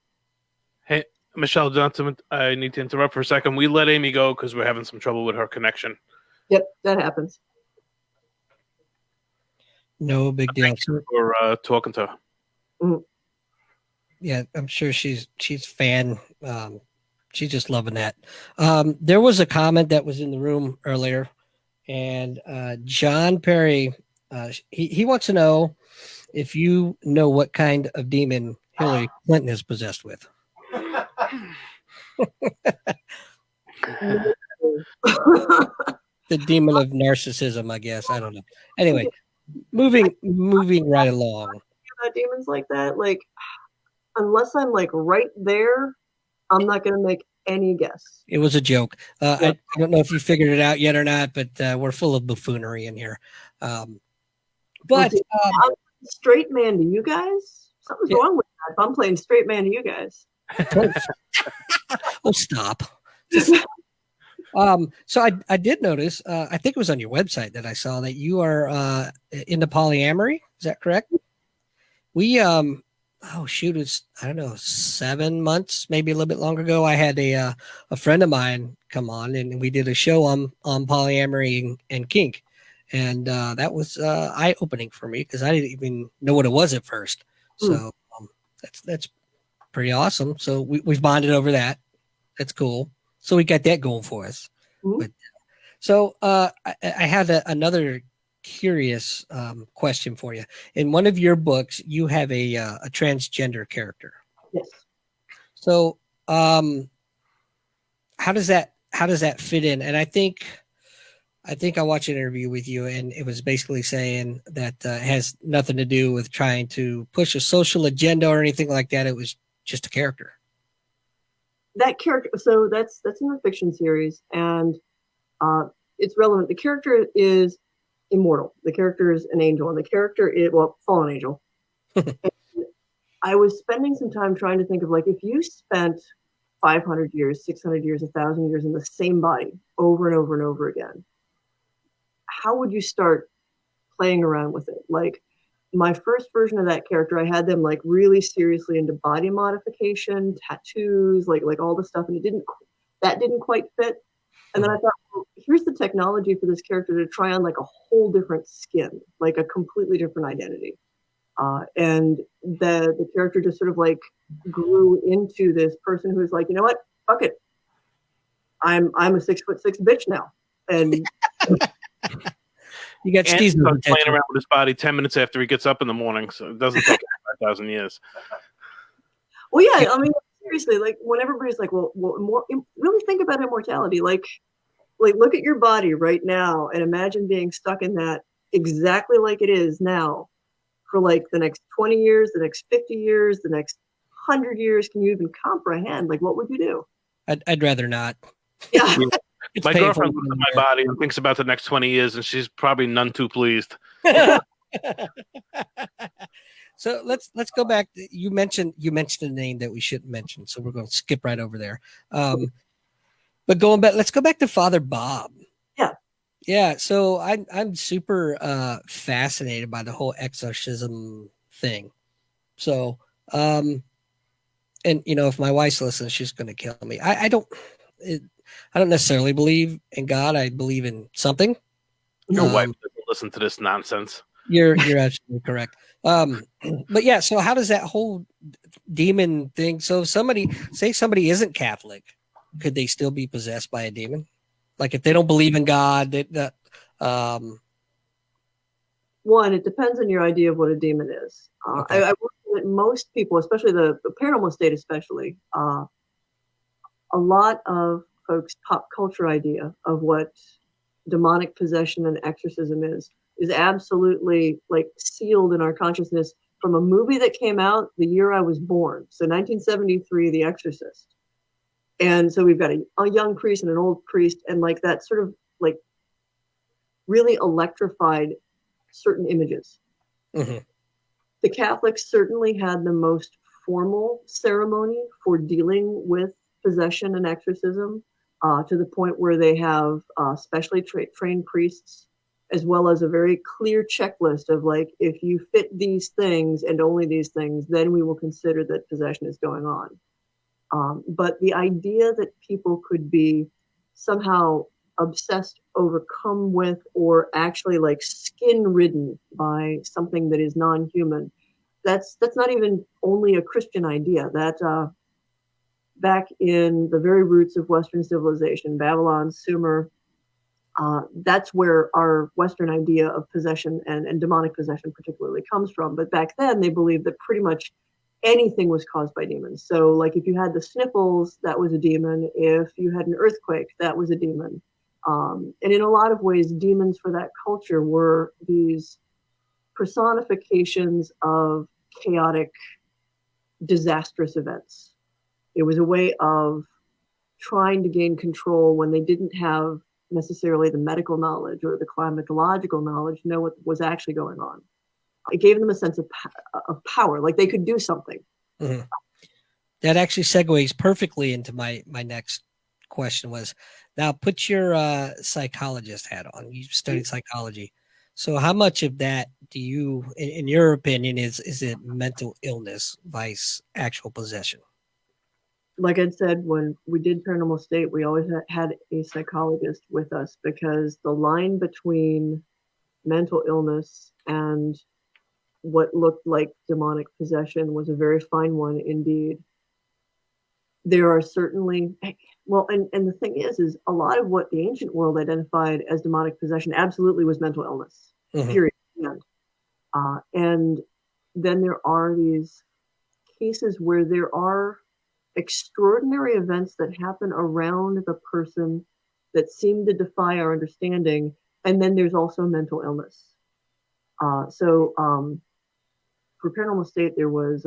Hey, Michelle Johnson, I need to interrupt for a second. We let Amy go because we're having some trouble with her connection. Yep, that happens. No big deal. Thank you for talking to her. Mm. Yeah, I'm sure she's fan. She's just loving that. There was a comment that was in the room earlier, and John Perry, he wants to know if you know what kind of demon Hillary Clinton is possessed with. The demon of narcissism, I guess. I don't know. Anyway, moving right along. About demons like that, like unless I'm like right there, I'm not going to make any guess. It was a joke. I don't know if you figured it out yet or not, but we're full of buffoonery in here. I'm straight man to you guys. Something's wrong with that. If I'm playing straight man to you guys. Oh, stop. So I did notice, I think it was on your website that I saw that you are into polyamory. Is that correct? We it's, I don't know, 7 months, maybe a little bit longer ago. I had a friend of mine come on and we did a show on polyamory and kink. And that was eye-opening for me because I didn't even know what it was at first. So that's pretty awesome. So we've bonded over that. That's cool. So we got that going for us. But, so I had another curious question for you. In one of your books, you have a transgender character. Yes. So how does that fit in? And I think I watched an interview with you, and it was basically saying that it has nothing to do with trying to push a social agenda or anything like that. It was just a character. That character, so that's in the fiction series, and it's relevant. The character is immortal. The character is an angel, and the character is, fallen angel. I was spending some time trying to think of, like, if you spent 500 years, 600 years, 1,000 years in the same body over and over and over again, how would you start playing around with it? Like, my first version of that character, I had them like really seriously into body modification, tattoos, like all the stuff, and that didn't quite fit. And then I thought, well, here's the technology for this character to try on like a whole different skin, like a completely different identity. And the character just sort of like grew into this person who's like, you know what, fuck it, I'm a 6'6" bitch now, and. You got Steve playing around with his body 10 minutes after he gets up in the morning, so it doesn't take 5,000 years. Well, yeah, I mean, seriously, like when everybody's like, well, really think about immortality. Like look at your body right now and imagine being stuck in that exactly like it is now for like the next 20 years, the next 50 years, the next 100 years? Can you even comprehend? Like, what would you do? I'd rather not. Yeah. My girlfriend looks at my body and thinks about the next 20 years, and she's probably none too pleased. So let's go back. You mentioned a name that we shouldn't mention, so we're going to skip right over there. But going back, let's go back to Father Bob. Yeah. Yeah. So I'm super fascinated by the whole exorcism thing. So and if my wife's listening, she's going to kill me. I don't necessarily believe in God. I believe in something. Your wife doesn't listen to this nonsense. You're absolutely correct. But yeah, so how does that whole demon thing? So if somebody isn't Catholic, could they still be possessed by a demon? Like if they don't believe in God, one, it depends on your idea of what a demon is. Okay. I work with most people, especially the paranormal state, especially a lot of folks' pop culture idea of what demonic possession and exorcism is absolutely like sealed in our consciousness from a movie that came out the year I was born. So 1973, The Exorcist. And so we've got a young priest and an old priest, and like that sort of like really electrified certain images. Mm-hmm. The Catholics certainly had the most formal ceremony for dealing with possession and exorcism, to the point where they have specially trained priests, as well as a very clear checklist of like, if you fit these things and only these things, then we will consider that possession is going on. But the idea that people could be somehow obsessed, overcome with, or actually like skin ridden by something that is non-human, that's not even only a Christian idea. That back in the very roots of Western civilization, Babylon, Sumer, that's where our Western idea of possession and demonic possession particularly comes from. But back then, they believed that pretty much anything was caused by demons. So, like, if you had the sniffles, that was a demon. If you had an earthquake, that was a demon. And in a lot of ways, demons for that culture were these personifications of chaotic, disastrous events. It was a way of trying to gain control when they didn't have necessarily the medical knowledge or the climatological knowledge to know what was actually going on. It gave them a sense of power, like they could do something. Mm-hmm. That actually segues perfectly into my next question was, now put your psychologist hat on. You studied psychology. So how much of that do you, in your opinion, is it mental illness vice actual possession? Like I said, when we did Paranormal State, we always had a psychologist with us, because the line between mental illness and what looked like demonic possession was a very fine one indeed. There are certainly, well, and the thing is a lot of what the ancient world identified as demonic possession absolutely was mental illness, period. And then there are these cases where there are extraordinary events that happen around the person that seem to defy our understanding, and then there's also mental illness. So for Paranormal State, there was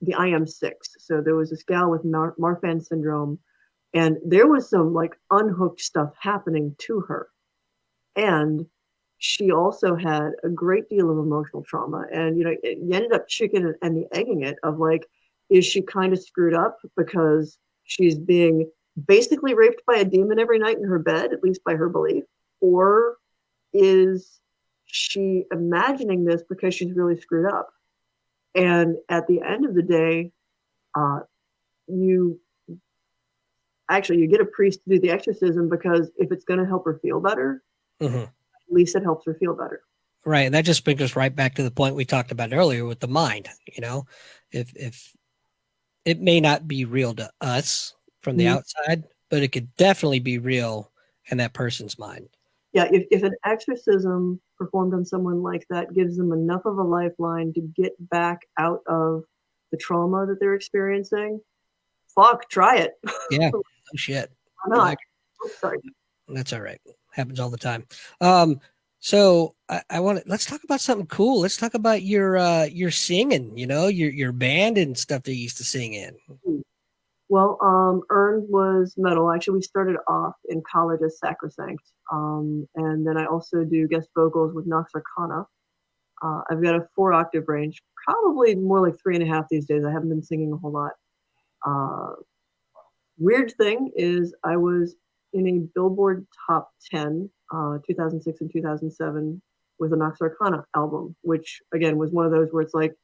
the IM6. So there was this gal with Marfan syndrome, and there was some like unhooked stuff happening to her. And she also had a great deal of emotional trauma. And, you ended up chicken and the egging it of like, is she kind of screwed up because she's being basically raped by a demon every night in her bed, at least by her belief? Or is she imagining this because she's really screwed up? And at the end of the day, you get a priest to do the exorcism, because if it's going to help her feel better, at least it helps her feel better. Right. And that just brings us right back to the point we talked about earlier with the mind. If it may not be real to us from the outside, but it could definitely be real in that person's mind. Yeah, if an exorcism performed on someone like that gives them enough of a lifeline to get back out of the trauma that they're experiencing, try it. Yeah, no shit. Why not? Sorry. That's all right. Happens all the time. So I want to let's talk about something cool. Let's talk about your singing. You know, your band and stuff that you used to sing in. Well, Earned was metal. Actually, we started off in college as Sacrosanct. And then I also do guest vocals with Nox Arcana. I've got a 4-octave range, probably more like 3.5 these days. I haven't been singing a whole lot. Weird thing is I was in a Billboard Top 10, 2006 and 2007 with a Nox Arcana album, which again was one of those where it's like,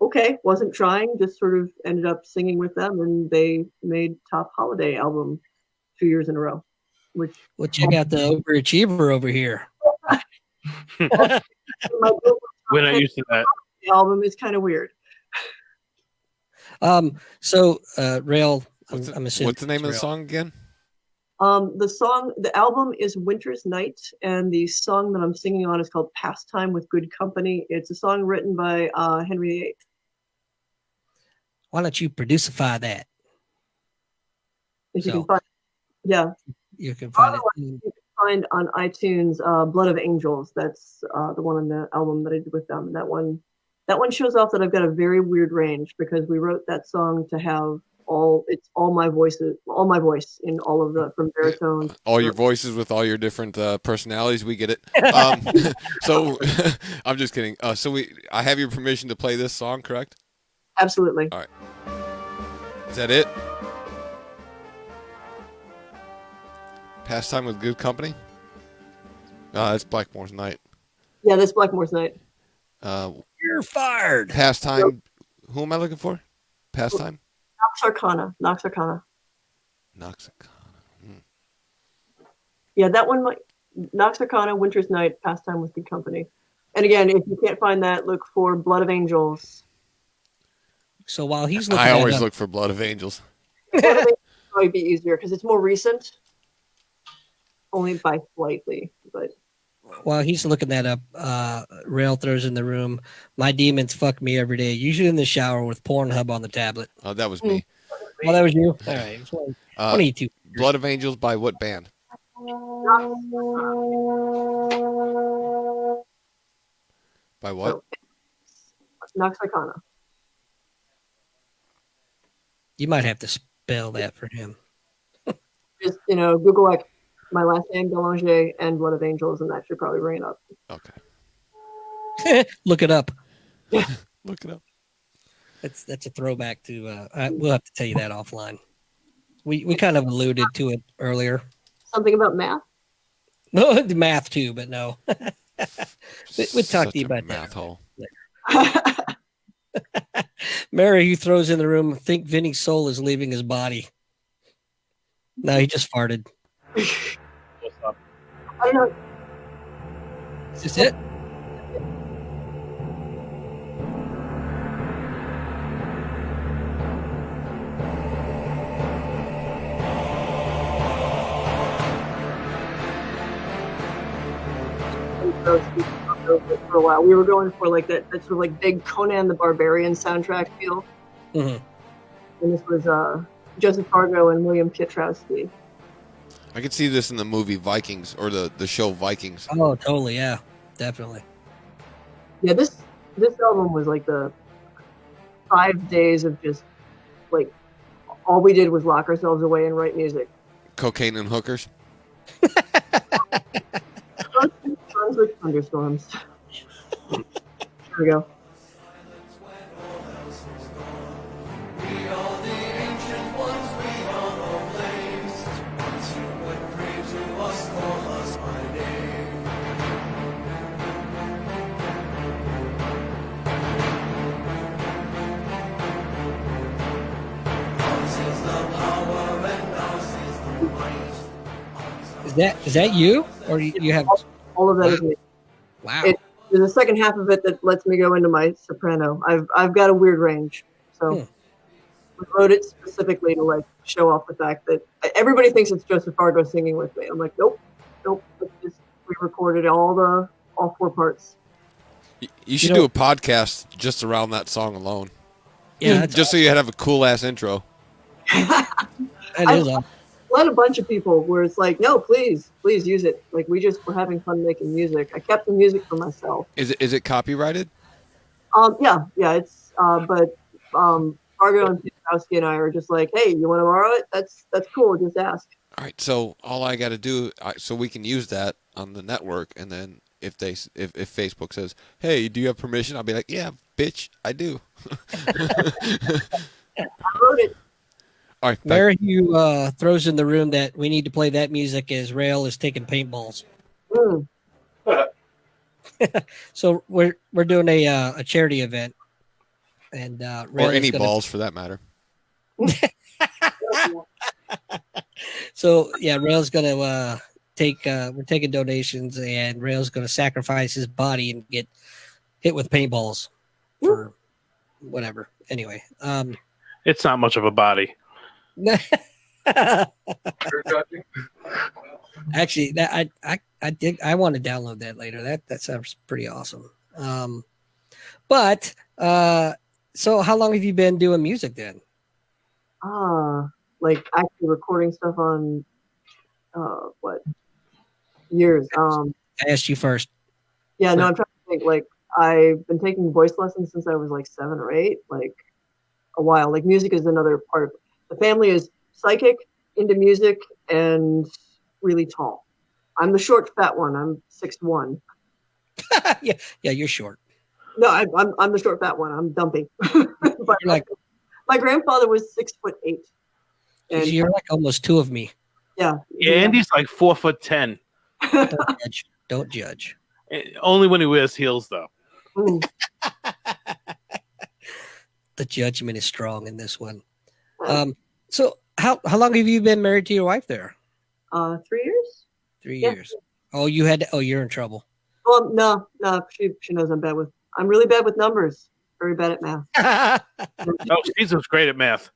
okay, wasn't trying, just sort of ended up singing with them, and they made top holiday album 2 years in a row. Which well, check out the overachiever over here. We're not used to that. The album is kind of weird. So Rail, I'm assuming. What's the name of the song again? The album is Winter's Night, and the song that I'm singing on is called Pastime with Good Company. It's a song written by Henry VIII. Why don't you producify that? If you can find, yeah, you can find it. You can find on iTunes "Blood of Angels." That's the one on the album that I did with them. That one shows off that I've got a very weird range because we wrote that song to have all my voice in all of the from baritone. All your voices with all your different personalities. We get it. So I'm just kidding. I have your permission to play this song, correct? Absolutely. All right. Is that it? Pastime with Good Company? That's Blackmore's Night. Yeah, that's Blackmore's Night. You're fired. Pastime. Yep. Who am I looking for? Pastime? Nox Arcana. Nox Arcana. Nox Arcana. Yeah, that one might. Nox Arcana, Winter's Night, Pastime with Good Company. And again, if you can't find that, look for Blood of Angels. So while he's looking, I always look for Blood of Angels. Blood of Angels might be easier because it's more recent. Only by slightly, but while he's looking that up, Rail throws in the room, my demons fuck me every day, usually in the shower with Pornhub on the tablet. Oh, that was me. Oh, that was you? All right. One of you two. Blood of Angels by what band? By what? Nox Arcana. You might have to spell that for him. Just, Google like my last name, Belanger, and Blood of Angels, and that should probably bring it up. Okay. Look it up. Look it up. That's a throwback to. We'll have to tell you that offline. We kind of alluded to it earlier. Something about math. No, the math too, but no. We'll talk to you about math hole. Mary, who throws in the room, think Vinny's soul is leaving his body. No, he just farted. What's up? I don't know. Is this it? For a while, we were going for like that sort of like big Conan the Barbarian soundtrack feel. Mm-hmm. And this was Joseph Fargo and William Pietrowski. I could see this in the movie Vikings or the show Vikings. Oh, totally, yeah, definitely. Yeah, this album was like the 5 days of just like all we did was lock ourselves away and write music. Cocaine and hookers. Sounds like thunderstorms. Here we go. Is that you, or you have all of that? Is me. Wow. There's a second half of it that lets me go into my soprano. I've got a weird range, so we wrote it specifically to like show off the fact that everybody thinks it's Joseph Fargo singing with me. I'm like, nope. We recorded all 4 parts. You should do a podcast just around that song alone. Yeah, just so you have a cool ass intro. That is awesome. a bunch of people where it's like, no, please use it. Like we just were having fun making music. I kept the music for myself. Is it copyrighted? Yeah, it's but Fargo and Pinkowski and I are just like, hey, you want to borrow it? That's cool. Just ask. All right, so all I got to do, so we can use that on the network, and then if Facebook says, "Hey, do you have permission?" I'll be like, "Yeah, bitch, I do." I wrote it. All right, Mary, you throws in the room that we need to play that music as Rail is taking paintballs. Mm. So we're doing a charity event, and Rail or any gonna... balls for that matter. So yeah, Rail's gonna we're taking donations, and Rail's gonna sacrifice his body and get hit with paintballs for whatever. Anyway, it's not much of a body. Actually, that I want to download that later. That sounds pretty awesome. But so how long have you been doing music then? Like actually recording stuff on what years? I asked you first. Yeah, no, I'm trying to think. Like I've been taking voice lessons since I was like 7 or 8, like a while. Like music is another part of it. The family is psychic, into music, and really tall. I'm the short, fat one. I'm 6'1". yeah, you're short. No, I'm the short, fat one. I'm dumpy. But my grandfather was 6'8". And you're like almost 2 of me. Yeah. Andy's like 4'10". Don't judge. Only when he wears heels, though. The judgment is strong in this one. So how long have you been married to your wife there? 3 years. 3 years. Oh, you're in trouble. Well, no, she knows I'm really bad with numbers. Very bad at math. Oh, Caesar's great at math.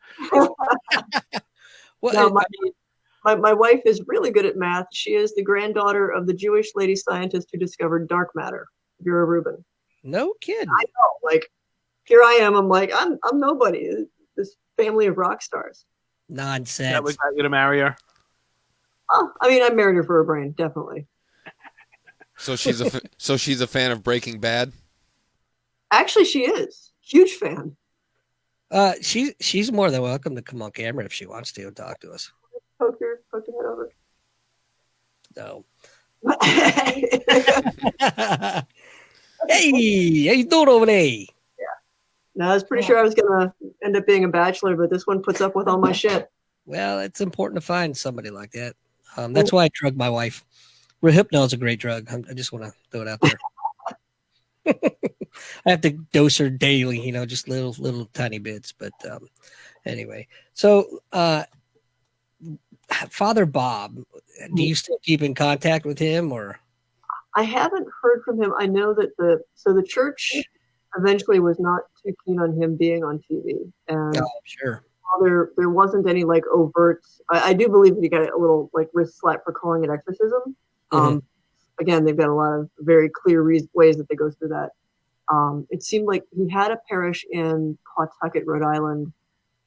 Well, no, my wife is really good at math. She is the granddaughter of the Jewish lady scientist who discovered dark matter, Vera Rubin. No kidding. I know. Like, here I am. I'm like, I'm nobody. This family of rock stars. Nonsense. That would got you to marry her? Oh, I mean, I married her for her brain, definitely. So she's a fan of Breaking Bad. Actually, she is huge fan. She's more than welcome to come on camera if she wants to talk to us. Poke your head over. No. Hey, how you doing over there? Yeah. No, I was pretty sure I was gonna end up being a bachelor, but this one puts up with all my shit. Well, it's important to find somebody like that. That's why I drug my wife. Rohypnol is a great drug. I just want to throw it out there. I have to dose her daily, just little tiny bits. But anyway, so Father Bob, do you still keep in contact with him, or? I haven't heard from him. I know that the church eventually was not too keen on him being on TV, and sure. There wasn't any like overt. I do believe that he got a little like wrist slap for calling it exorcism. Again, they've got a lot of very clear ways that they go through that. It seemed like he had a parish in Pawtucket, Rhode Island,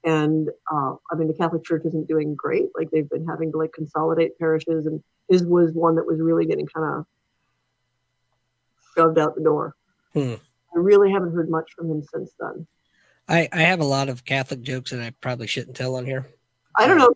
and I mean the Catholic Church isn't doing great. Like they've been having to like consolidate parishes, and his was one that was really getting kind of shoved out the door. I really haven't heard much from him since then. I have a lot of Catholic jokes that I probably shouldn't tell on here. I don't know.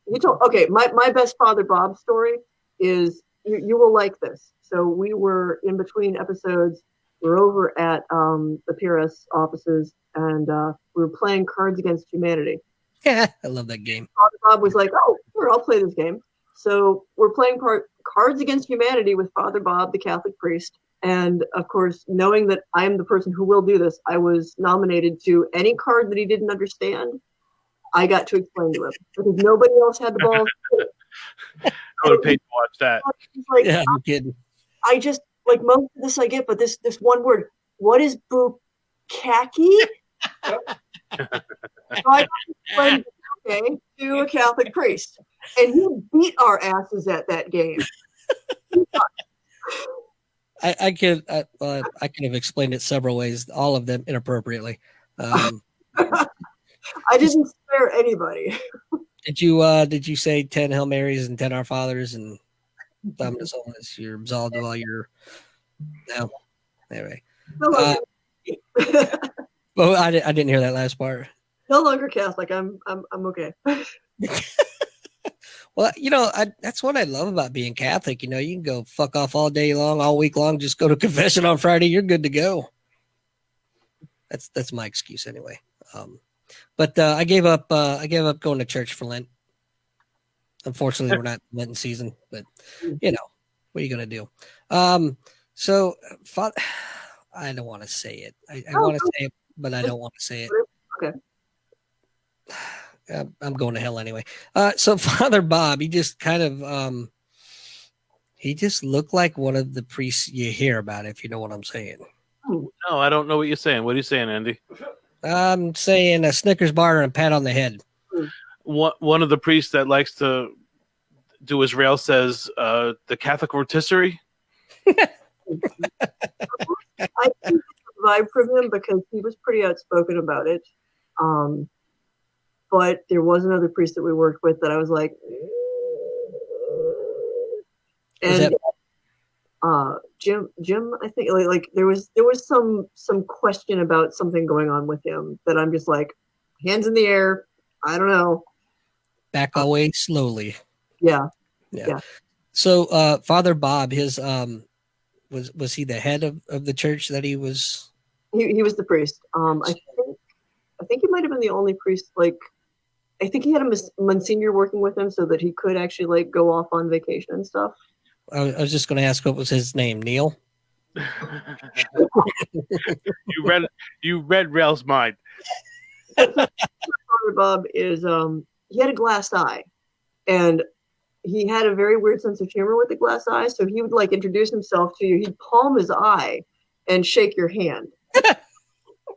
He told okay, my best Father Bob story is you will like this. So we were in between episodes. We're over at the PRS offices, and we were playing Cards Against Humanity. Yeah, I love that game. Father Bob was like, "Oh, sure, I'll play this game." So we're playing Cards Against Humanity with Father Bob, the Catholic priest. And of course, knowing that I'm the person who will do this, I was nominated to any card that he didn't understand. I got to explain to him because nobody else had the balls. I would have paid to watch that. Like, yeah, I'm kidding. I just like most of this I get, but this one word. What is bukkake? So I explained to a Catholic priest, and he beat our asses at that game. I could have explained it several ways, all of them inappropriately. I didn't spare anybody. Did you say 10 Hail Marys and 10 Our Fathers and Dominus Omnis? You're absolved of all your no. Anyway. No longer, Well, I didn't hear that last part. no longer Catholic. I'm okay. Well, that's what I love about being Catholic. You can go fuck off all day long, all week long. Just go to confession on Friday. You're good to go. That's my excuse anyway. But I gave up going to church for Lent. Unfortunately, we're not in Lenten season, but what are you gonna do? So I don't want to say it. I want to say it, but I don't want to say it. Okay. I'm going to hell anyway. So Father Bob, he just kind of he just looked like one of the priests you hear about, if you know what I'm saying. No, I don't know what you're saying. What are you saying, Andy? I'm saying a Snickers bar and a pat on the head. One of the priests that likes to do Israel says the Catholic rotisserie. I think the vibe from him because he was pretty outspoken about it. But there was another priest that we worked with that I was like, and Jim, I think like there was some question about something going on with him that I'm just like, hands in the air. I don't know. Back away slowly. Yeah. So Father Bob, his was he the head of the church that he was? He was the priest. I think he might have been the only priest. Like, I think he had a Monsignor working with him so that he could actually like go off on vacation and stuff. I was just going to ask what was his name, Neil. You read Rail's mind. Father Bob is he had a glass eye, and he had a very weird sense of humor with the glass eye. So he would like introduce himself to you. He'd palm his eye and shake your hand.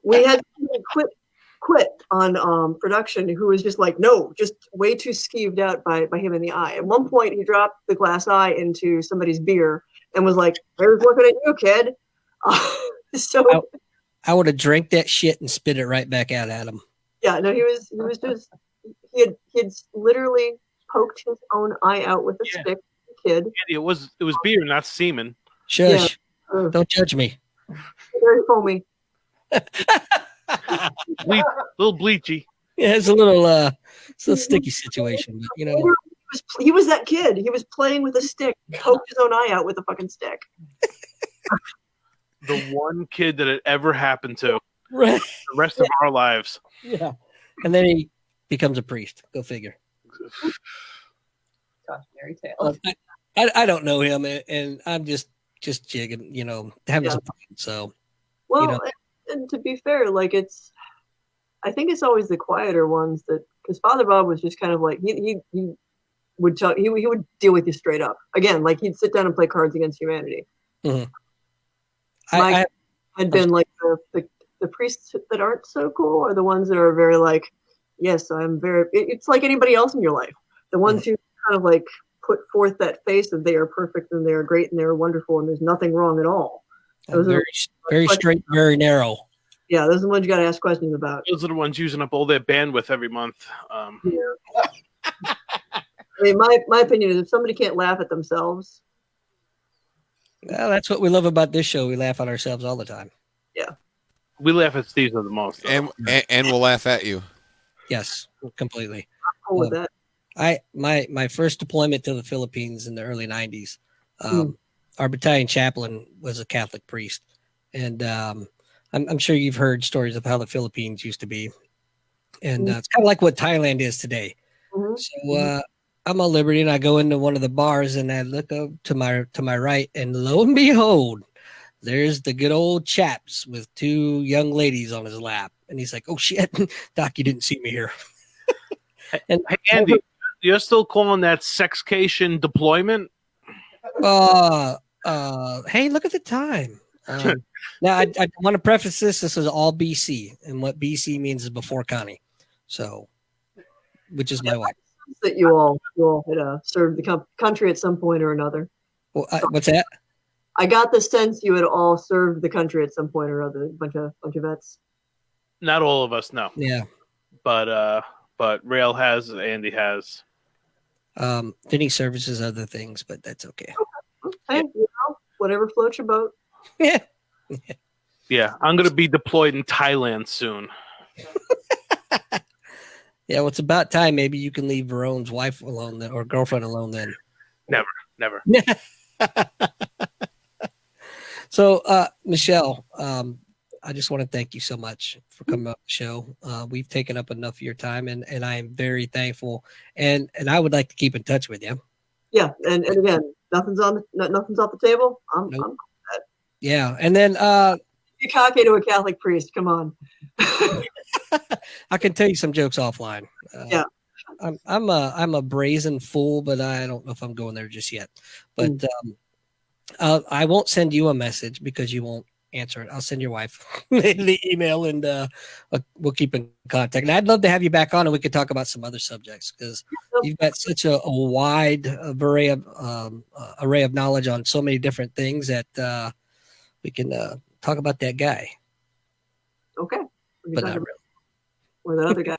We had quit on production who was just like, no, just way too skeeved out by him in the eye. At one point, he dropped the glass eye into somebody's beer and was like, "There's looking at you, kid." So I would have drank that shit and spit it right back out at him. Yeah, no, he was just he had literally poked his own eye out with a stick. Kid, Andy, it was beer, not semen. Shush! Yeah. Don't judge me. Very foamy. Little bleachy. Yeah, it's a little sticky situation, but he was that kid. He was playing with a stick, poked his own eye out with a fucking stick. The one kid that it ever happened to. Right. The rest of our lives. Yeah. And then he becomes a priest. Go figure. Cautionary tale. I don't know him, and I'm just jigging, having some fun. So, well, and to be fair, like I think it's always the quieter ones because Father Bob was just kind of like he would tell he would deal with you straight up. Again, like he'd sit down and play Cards Against Humanity. Mm-hmm. I had been like the priests that aren't so cool are the ones that are very like, yes, I'm very. It's like anybody else in your life. The ones who kind of like put forth that face of they are perfect and they are great and they are wonderful and there's nothing wrong at all. Those very, very straight, very narrow. Yeah, those are the ones you got to ask questions about. Those are the ones using up all their bandwidth every month. Yeah. I mean, my opinion is if somebody can't laugh at themselves. Well, that's what we love about this show. We laugh at ourselves all the time. Yeah. We laugh at Steve the most. And we'll laugh at you. Yes, completely. I'm cool with that. My first deployment to the Philippines in the early 90s, our battalion chaplain was a Catholic priest. And I'm sure you've heard stories of how the Philippines used to be. And it's kind of like what Thailand is today. Mm-hmm. So I'm on Liberty and I go into one of the bars and I look up to my right and lo and behold, there's the good old chaps with two young ladies on his lap. And he's like, "Oh shit, Doc, you didn't see me here." And hey, Andy, you're still calling that sexcation deployment? Hey, look at the time. Now, I want to preface this. This is all BC, and what BC means is before Connie. So, which is my wife. That you all had served the country at some point or another. Well, what's that? I got the sense you had all served the country at some point or other. Bunch of vets. Not all of us, no. Yeah. But but Rail has, Andy has. Vinny services other things, but that's okay. Hey, whatever floats your boat. Yeah. Yeah, I'm going to be deployed in Thailand soon. Yeah, well, it's about time. Maybe you can leave Verone's wife alone then, or girlfriend alone then. Never. So, Michelle, I just want to thank you so much for coming up the show. We've taken up enough of your time, and I am very thankful. And I would like to keep in touch with you. Yeah, and again, nothing's off the table. I'm Yeah, and then you cocky to a Catholic priest. Come on. I can tell you some jokes offline. Yeah. I'm a brazen fool, but I don't know if I'm going there just yet. But I won't send you a message because you won't answer it. I'll send your wife the email, and we'll keep in contact. And I'd love to have you back on, and we could talk about some other subjects because you've got such a wide array of knowledge on so many different things that we can talk about that guy. Okay. But not really. Or that other guy.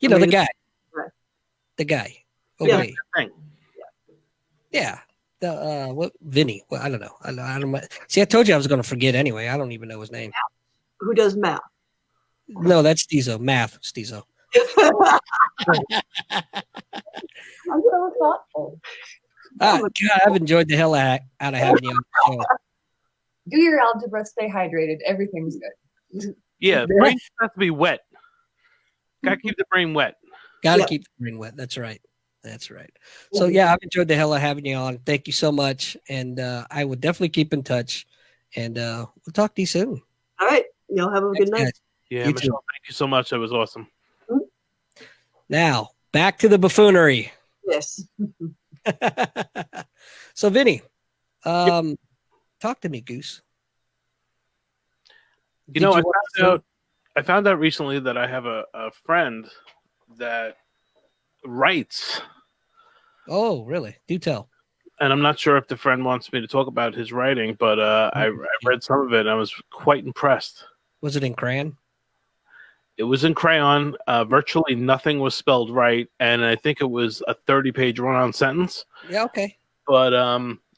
You know, the guy. The guy. Okay. Yeah. What Vinny? Well, I don't know. I don't. See, I told you I was going to forget anyway. I don't even know his name. Who does math? No, that's Stezo. Math, Stezo. God, I've enjoyed the hell out of having you on the show. Do your algebra, stay hydrated. Everything's good. Yeah, brain has to be wet. Gotta keep the brain wet. Gotta keep the brain wet. That's right. That's right. So yeah, I've enjoyed the hell out of having you on. Thank you so much, and I will definitely keep in touch. And we'll talk to you soon. All right, y'all have a good night. Yeah, You Michelle, too. thank you so much. That was awesome. Now back to the buffoonery. Yes. So Vinny, talk to me, Goose. You know, I found out recently that I have a friend that writes. Oh, really? Do tell. And I'm not sure if the friend wants me to talk about his writing, but I read some of it and I was quite impressed. Was it in crayon? It was in crayon. Virtually nothing was spelled right, and I think it was a 30-page run-on sentence. Yeah, okay. But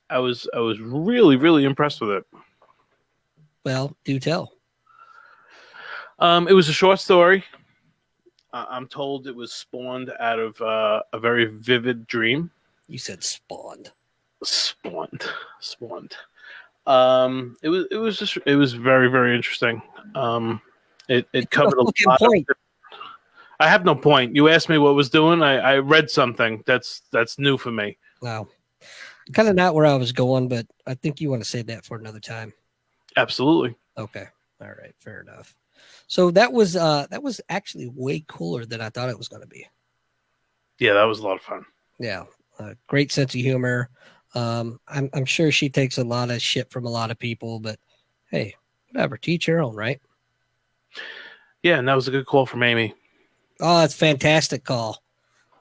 I was really, really impressed with it. Well, do tell. It was a short story. I'm told it was spawned out of a very vivid dream. You said spawned. Spawned. It was very, very interesting. It covered a lot of. I have no point. You asked me what was doing. I read something that's new for me. Wow. Kind of not where I was going, but I think you want to save that for another time. Absolutely. Okay. All right. Fair enough. So that was actually way cooler than I thought it was going to be. Yeah, that was a lot of fun. Yeah. Great sense of humor. I'm sure she takes a lot of shit from a lot of people, but hey, whatever. Teach your own, right? Yeah, and that was a good call from Amy. Oh, it's a fantastic call.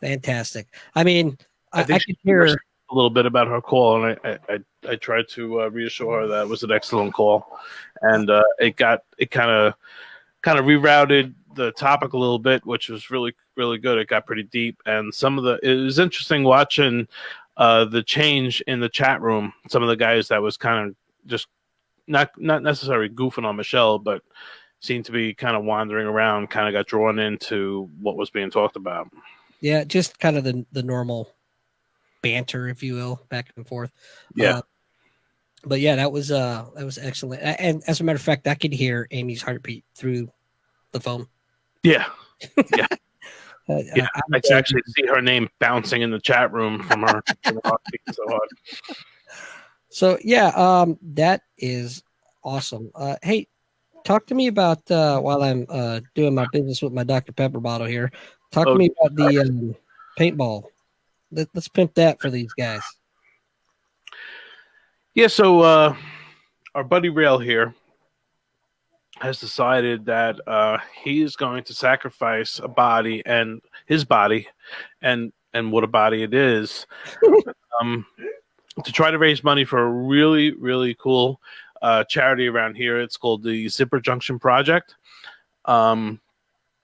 Fantastic. I mean, I think could hear a little bit about her call, and I tried to reassure her that it was an excellent call, and it kind of rerouted the topic a little bit, which was really, really good. It got pretty deep, and it was interesting watching the change in the chat room. Some of the guys that was kind of just not necessarily goofing on Michelle, but seemed to be kind of wandering around, kind of got drawn into what was being talked about. Yeah, just kind of the normal banter, if you will, back and forth. Yeah. But yeah, that was excellent. And as a matter of fact, I could hear Amy's heartbeat through the phone. Yeah. Yeah. Yeah. I could actually see her name bouncing in the chat room from her. So hard. So yeah, that is awesome. Hey, talk to me about while I'm doing my business with my Dr. Pepper bottle here. Talk to me about the paintball. Let's pimp that for these guys. Yeah, so our buddy Rail here has decided that he is going to sacrifice a body and his body and what a body it is to try to raise money for a really, really cool charity around here. It's called the Zipper Junction Project.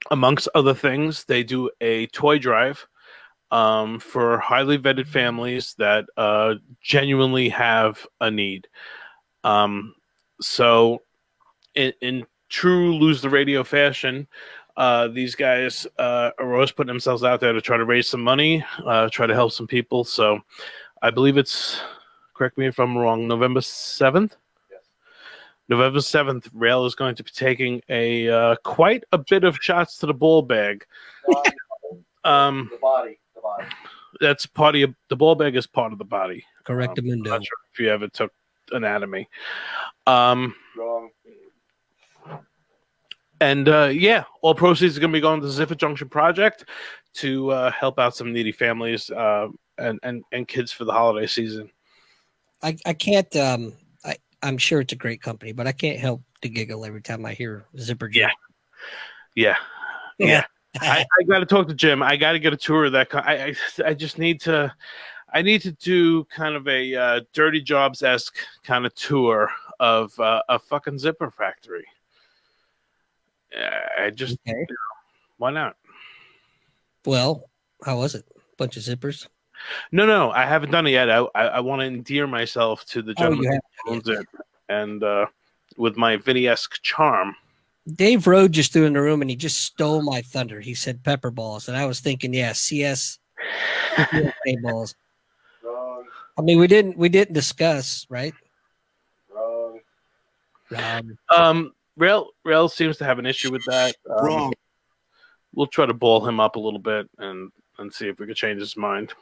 amongst other things, they do a toy drive for highly vetted families that genuinely have a need. So, in true lose the radio fashion, these guys are always putting themselves out there to try to raise some money, try to help some people. So, I believe it's, correct me if I'm wrong, November 7th? November 7th, Rail is going to be taking a quite a bit of shots to the ball bag. The body. That's part of the ball bag is part of the body. Correct, I'm not sure if you ever took anatomy. Wrong. And all proceeds are going to be going to the Zipper Junction Project to help out some needy families and kids for the holiday season. I can't. I'm sure it's a great company, but I can't help to giggle every time I hear Zipper Junction. Yeah. I got to talk to Jim. I got to get a tour of that. I just need to. I need to do kind of a Dirty Jobs-esque kind of tour of a fucking zipper factory. I just, why not? Well, how was it? Bunch of zippers? No, I haven't done it yet. I want to endear myself to the gentleman who owns it, and with my Vinny-esque charm. Dave Rode just threw in the room and he just stole my thunder. He said pepper balls, and I was thinking, CS balls. Wrong. I mean, we didn't discuss, right? Wrong. Rail seems to have an issue with that. Wrong. We'll try to ball him up a little bit and see if we can change his mind.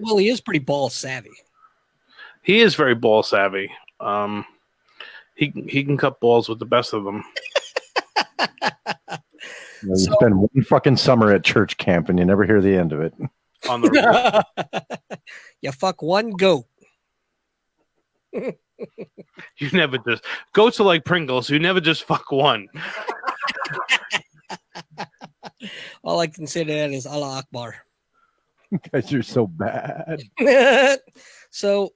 Well, he is pretty ball savvy. He is very ball savvy. He can cut balls with the best of them. You spend one fucking summer at church camp and you never hear the end of it. On the you fuck one goat. You never just goats are like Pringles. You never just fuck one. All I can say to that is Allah Akbar. Guys, you're so bad. So,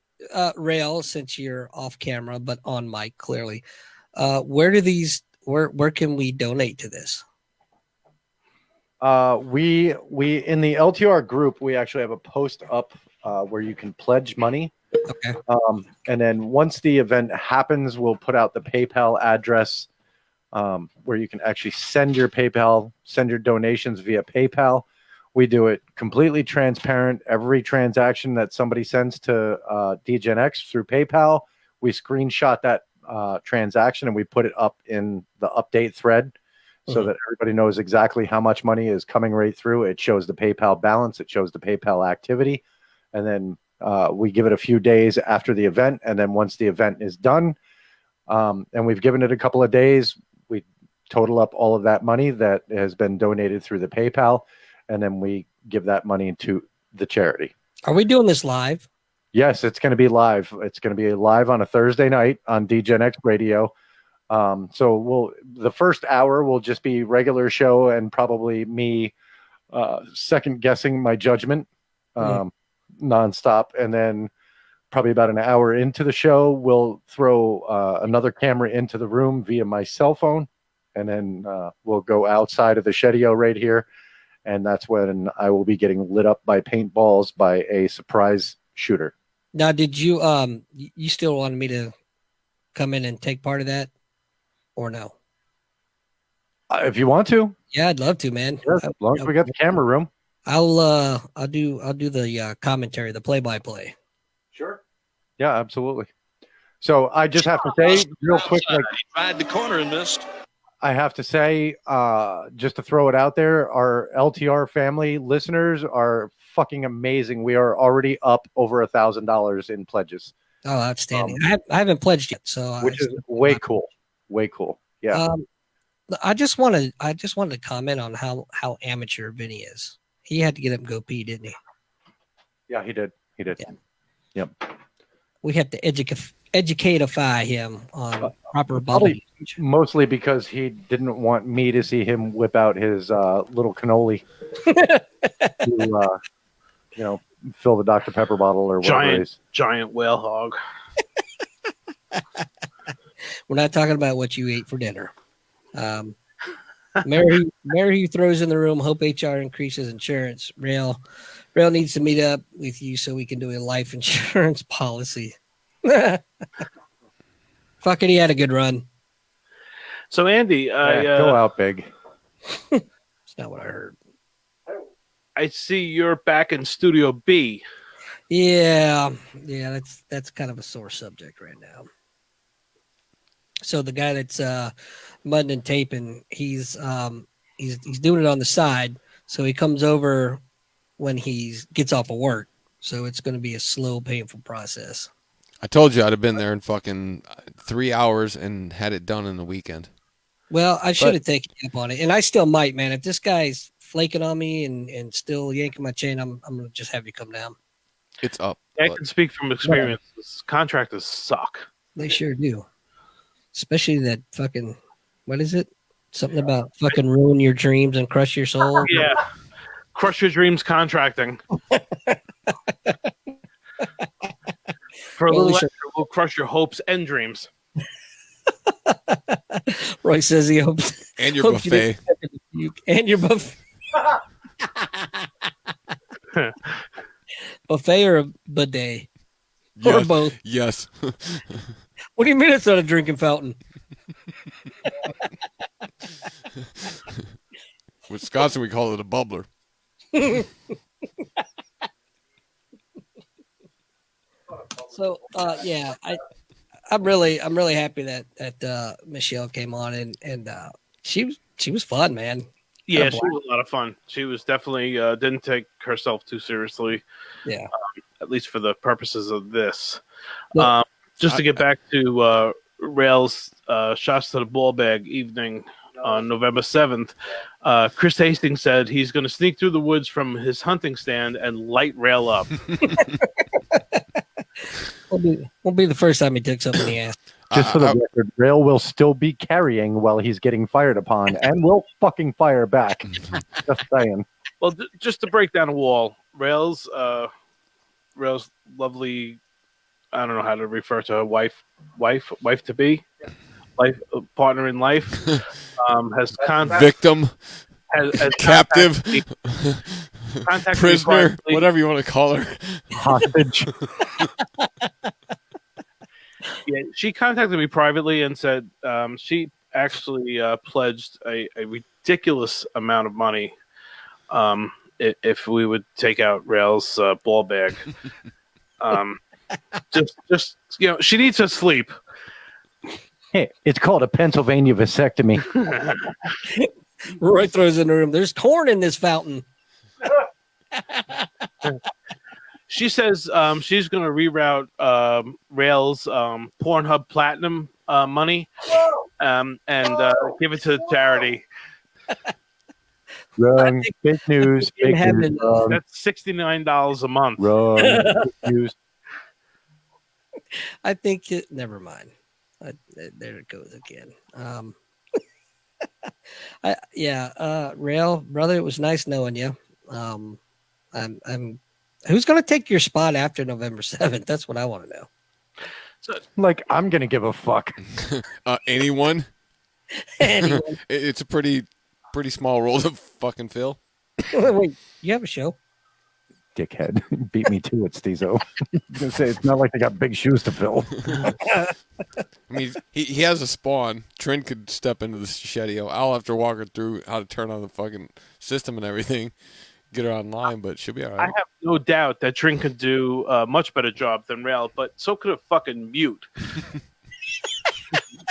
Rail, since you're off camera but on mic, clearly, where can we donate to this? We in the LTR group, we actually have a post up where you can pledge money. Okay. And then once the event happens, we'll put out the PayPal address where you can actually send your donations via PayPal. We do it completely transparent. Every transaction that somebody sends to DGenX through PayPal, we screenshot that transaction and we put it up in the update thread so that everybody knows exactly how much money is coming right through. It shows the PayPal balance. It shows the PayPal activity. And then we give it a few days after the event. And then once the event is done, and we've given it a couple of days, we total up all of that money that has been donated through the PayPal. And then we give that money to the charity. Are we doing this live? Yes, it's going to be live. It's going to be live on a Thursday night on DGenX Radio. So the first hour will just be regular show and probably me second guessing my judgment nonstop. And then probably about an hour into the show, we'll throw another camera into the room via my cell phone. And then we'll go outside of the Shedio right here. And that's when I will be getting lit up by paintballs by a surprise shooter. Now, did you you still wanted me to come in and take part of that, or no? If you want to, yeah, I'd love to, man. Yes, as long as we got the camera room, I'll do the commentary, the play-by-play. Sure. Yeah, absolutely. So I just have to say real quick, like, tried the corner and missed. I have to say, just to throw it out there, our LTR family listeners are fucking amazing. We are already up over $1,000 in pledges. Oh, outstanding! I haven't pledged yet, so which is way cool. Way cool. Yeah. I just wanted to comment on how amateur Vinny is. He had to get up and go pee, didn't he? Yeah, he did. He did. Yeah. Yep. We have to educatify him on proper Probably body. Mostly because he didn't want me to see him whip out his little cannoli to, fill the Dr. Pepper bottle or whatever it is. Giant whale hog. We're not talking about what you ate for dinner. Mary who throws in the room. Hope HR increases insurance. Rail needs to meet up with you so we can do a life insurance policy. Fucking, he had a good run. So Andy, go out big. It's not what I heard. I see you're back in Studio B. Yeah, that's kind of a sore subject right now. So the guy that's mudding and taping, he's doing it on the side. So he comes over when he gets off of work. So it's going to be a slow, painful process. I told you I'd have been there in fucking 3 hours and had it done in the weekend. Well, I should have taken you up on it, and I still might, man. If this guy's flaking on me and still yanking my chain, I'm gonna just have you come down. It's up. I can speak from experience. Contractors suck. They sure do. Especially that fucking, what is it? Something about fucking ruin your dreams and crush your soul. Yeah. Crush your dreams contracting. For a little extra, we'll crush your hopes and dreams. Roy says he hopes. And your buffet. And your buffet. Buffet or a bidet? Yes. Or both? Yes. What do you mean it's not a drinking fountain? Wisconsin, we call it a bubbler. So yeah, I'm really happy that Michelle came on and she was fun, man. Yeah, she was a lot of fun. She was definitely didn't take herself too seriously. Yeah, at least for the purposes of this. Well, Just to get back to Rail's shots to the ball bag evening on November 7th, Chris Hastings said he's going to sneak through the woods from his hunting stand and light Rail up. Won't be the first time he took something in the ass. Just for the record, Rail will still be carrying while he's getting fired upon, and will fucking fire back. Just saying. Well, just to break down a wall, Rail's lovely, I don't know how to refer to her wife to be, life partner in life, has victim, has captive, contacted prisoner, whatever you want to call her, hostage. Yeah, she contacted me privately and said she actually pledged a ridiculous amount of money if we would take out Rail's ball bag. Just she needs her sleep. Hey, it's called a Pennsylvania vasectomy. Roy throws in the room. There's corn in this fountain. She says she's going to reroute Rail's Pornhub Platinum money and give it to charity. Wrong. Fake news. Fake news. That's $69 a month. Wrong. Fake news. I think never mind. There it goes again. Rail, brother, it was nice knowing you. I'm who's going to take your spot after November 7th? That's what I want to know. Like, I'm going to give a fuck. Anyone? Anyone. It's a pretty small role to fucking fill. Wait, you have a show? Dickhead. Beat me to it, Steezo. It's not like they got big shoes to fill. I mean, he has a spawn. Trent could step into the Shedio. I'll have to walk her through how to turn on the fucking system and everything. Get her online, but she'll be all right. I have no doubt that Trin could do a much better job than Rail, but so could a fucking mute.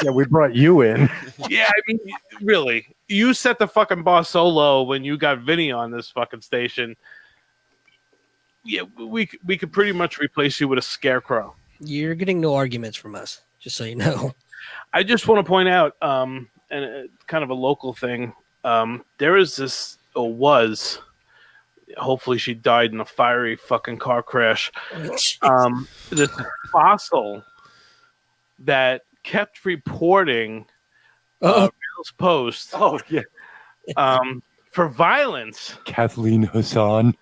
Yeah, we brought you in. Yeah, I mean, really, you set the fucking bar so low when you got Vinny on this fucking station. Yeah, we could pretty much replace you with a scarecrow. You're getting no arguments from us, just so you know. I just want to point out, and kind of a local thing, there is this, or was, hopefully she died in a fiery fucking car crash, this fossil that kept reporting Rail's post for violence. Kathleen Hassan.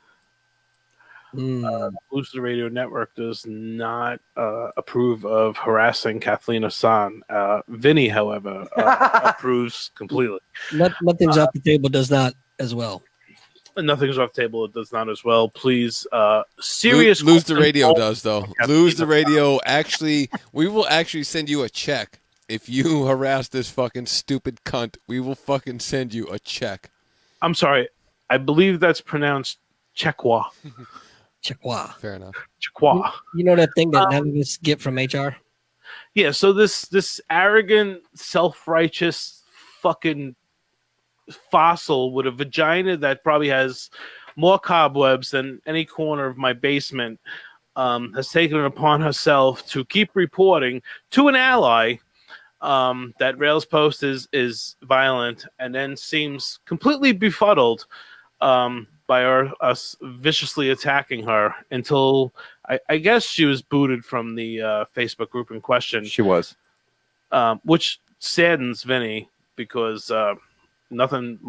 Blues the Radio Network does not approve of harassing Kathleen Hassan. Vinny, however, approves completely. Nothing's off the table does not as well. Nothing's off the table. It does not as well. Please, serious. Lose the Radio does though. Lose the Radio. Actually, we will actually send you a check if you harass this fucking stupid cunt. We will fucking send you a check. I'm sorry. I believe that's pronounced Chequa. Chequa. Fair enough. Chequa. You know that thing that none of us get from HR? Yeah. So this arrogant, self-righteous, fucking fossil with a vagina that probably has more cobwebs than any corner of my basement has taken it upon herself to keep reporting to an ally that Rails Post is violent, and then seems completely befuddled by us viciously attacking her until I guess she was booted from the Facebook group in question. She was, which saddens Vinny because nothing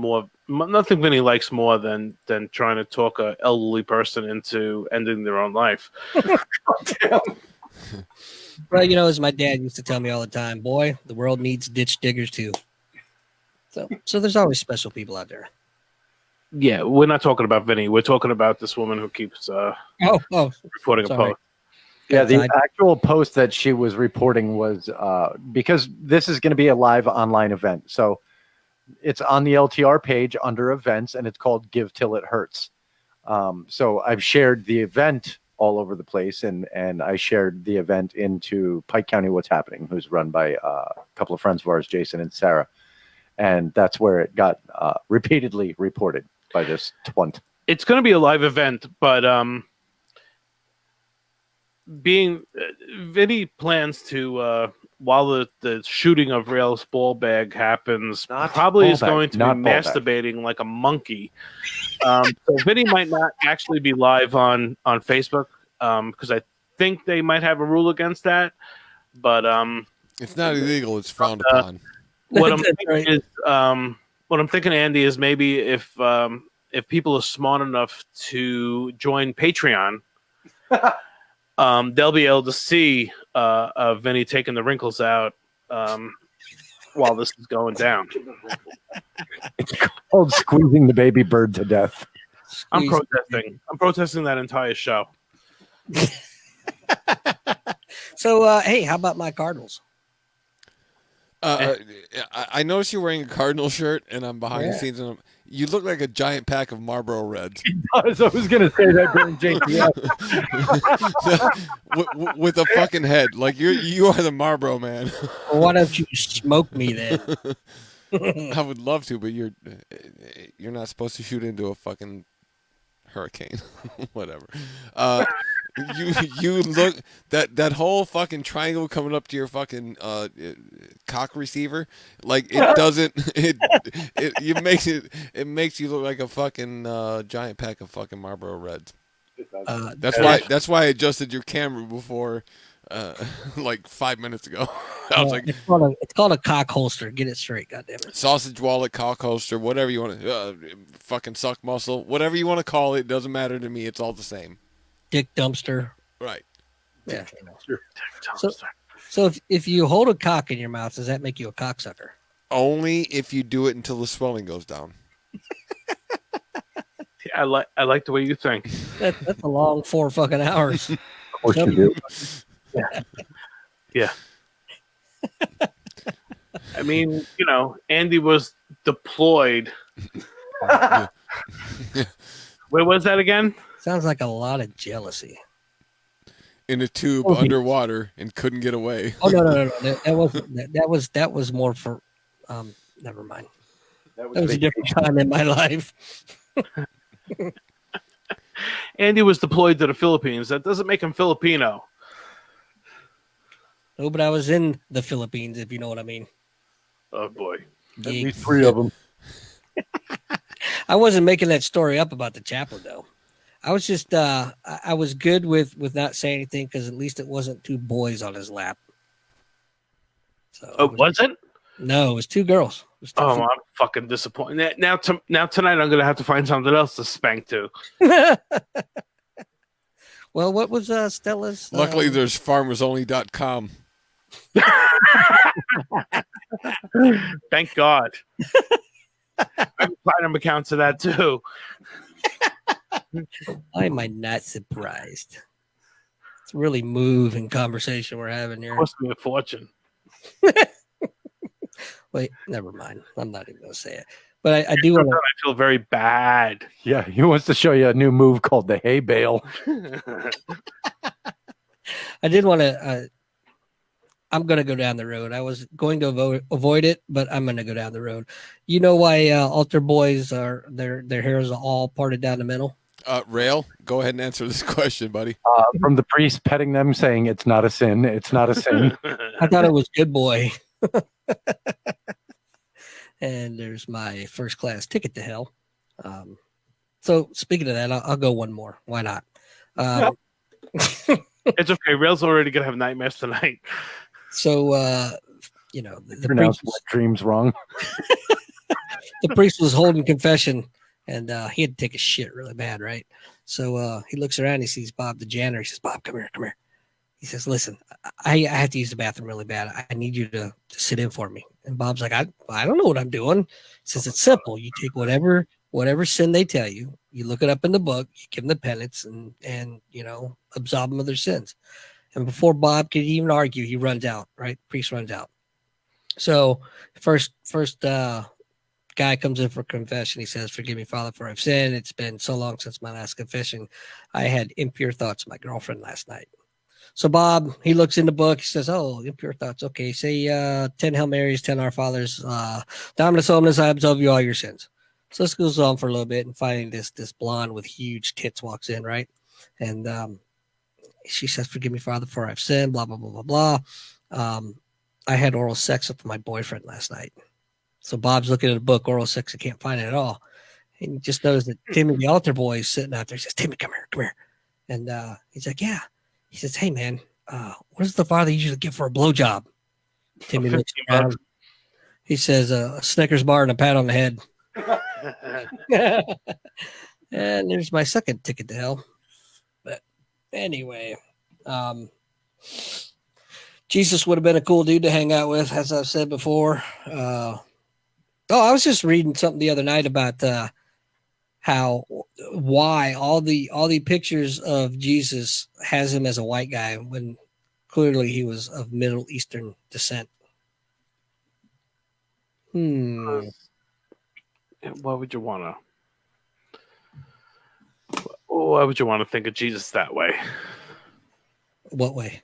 Vinny likes more than trying to talk an elderly person into ending their own life. Well, you know, as my dad used to tell me all the time, boy, the world needs ditch diggers too. So there's always special people out there. Yeah, we're not talking about Vinny. We're talking about this woman who keeps reporting a post. Yeah, the actual post that she was reporting was because this is going to be a live online event. So it's on the LTR page under events, and it's called Give Till It Hurts. So I've shared the event all over the place, and I shared the event into Pike County What's Happening, who's run by a couple of friends of ours, Jason and Sarah. And that's where it got repeatedly reported by this twunt. It's going to be a live event, but Vinny plans to while the shooting of Rail's ball bag happens, probably is going to be masturbating like a monkey. So Vinny might not actually be live on Facebook because I think they might have a rule against that. But it's not illegal; it's frowned upon. What I'm thinking is, what I'm thinking, Andy, is maybe if people are smart enough to join Patreon. They'll be able to see Vinny taking the wrinkles out while this is going down. It's called squeezing the baby bird to death. I'm protesting. I'm protesting that entire show. So, hey, how about my Cardinals? I noticed you're wearing a Cardinal shirt, and I'm behind the scenes. And you look like a giant pack of Marlboro Reds. I was going to say that during JTF. with a fucking head. Like, you are the Marlboro man. Well, why don't you smoke me then? I would love to, but you're not supposed to shoot into a fucking hurricane. Whatever. You look that whole fucking triangle coming up to your fucking cock receiver, like it doesn't it makes you look like a fucking giant pack of fucking Marlboro Reds. That's why I adjusted your camera before like 5 minutes ago. I was like, it's called a cock holster. Get it straight, goddammit. Sausage wallet, cock holster, whatever you want to fucking suck muscle, whatever you want to call it, doesn't matter to me. It's all the same. Dick dumpster. Right. Yeah. Dick dumpster. So if you hold a cock in your mouth, does that make you a cocksucker? Only if you do it until the swelling goes down. I like the way you think. That's a long 4 fucking hours. Of course you do. Yeah. I mean, you know, Andy was deployed. Where was that again? Sounds like a lot of jealousy. In a tube underwater and couldn't get away. Oh no! That wasn't. That was more for. Never mind. That was a different time in my life. Andy was deployed to the Philippines. That doesn't make him Filipino. No, but I was in the Philippines, if you know what I mean. Oh boy, at least 3 of them. I wasn't making that story up about the chaplain, though. I was just, I was good with not saying anything because at least it wasn't 2 boys on his lap. So was it? No, it was 2 girls. I'm fucking disappointed. Now tonight I'm gonna have to find something else to spank to. Well, what was Stella's? Luckily, there's farmersonly.com. Thank God. I have platinum accounts of that too. Why am I not surprised? It's really moving conversation we're having here. Cost me a fortune. Wait, never mind. I'm not even going to say it. But I do want to. I feel very bad. Yeah, he wants to show you a new move called the hay bale. I did want to. I'm going to go down the road. I was going to avoid it, but I'm going to go down the road. You know why altar boys are their hairs are all parted down the middle? Rail, go ahead and answer this question, buddy. From the priest petting them, saying it's not a sin. It's not a sin. I thought it was good boy. And there's my first class ticket to hell. So speaking of that, I'll go one more. Why not? It's okay. Rail's already gonna have nightmares tonight. So the Pronounce priest, dreams wrong. the priest was holding confession, and he had to take a shit really bad, right? So he looks around, he sees Bob the janitor. He says, "Bob, come here." He says, "Listen, I have to use the bathroom really bad. I need you to sit in for me." And Bob's like, I don't know what I'm doing. He says, "It's simple. You take whatever sin they tell you, you look it up in the book, you give them the penance, and absolve them of their sins." And before Bob could even argue, he runs out, right? Priest runs out. So first guy comes in for confession. He says, "Forgive me, Father, for I've sinned. It's been so long since my last confession. I had impure thoughts of my girlfriend last night." So Bob, he looks in the book. He says, "Oh, impure thoughts. Okay, say 10 Hail Marys, 10 Our Fathers. Dominus Omnis, I absolve you all your sins." So this goes on for a little bit, and finally this blonde with huge tits walks in, right? And she says, "Forgive me, Father, for I've sinned, blah, blah, blah, blah, blah. I had oral sex with my boyfriend last night." So Bob's looking at a book, oral sex. He can't find it at all. And he just noticed that Timmy, the altar boy, is sitting out there. He says, "Timmy, come here. And he's like, "Yeah." He says, "Hey, man, what does the father usually give for a blowjob?" Timmy looks around. He says, "A Snickers bar and a pat on the head." And there's my second ticket to hell. But anyway, Jesus would have been a cool dude to hang out with, as I've said before. I was just reading something the other night about why all the pictures of Jesus has him as a white guy when clearly he was of Middle Eastern descent. Why would you want to think of Jesus that way? What way?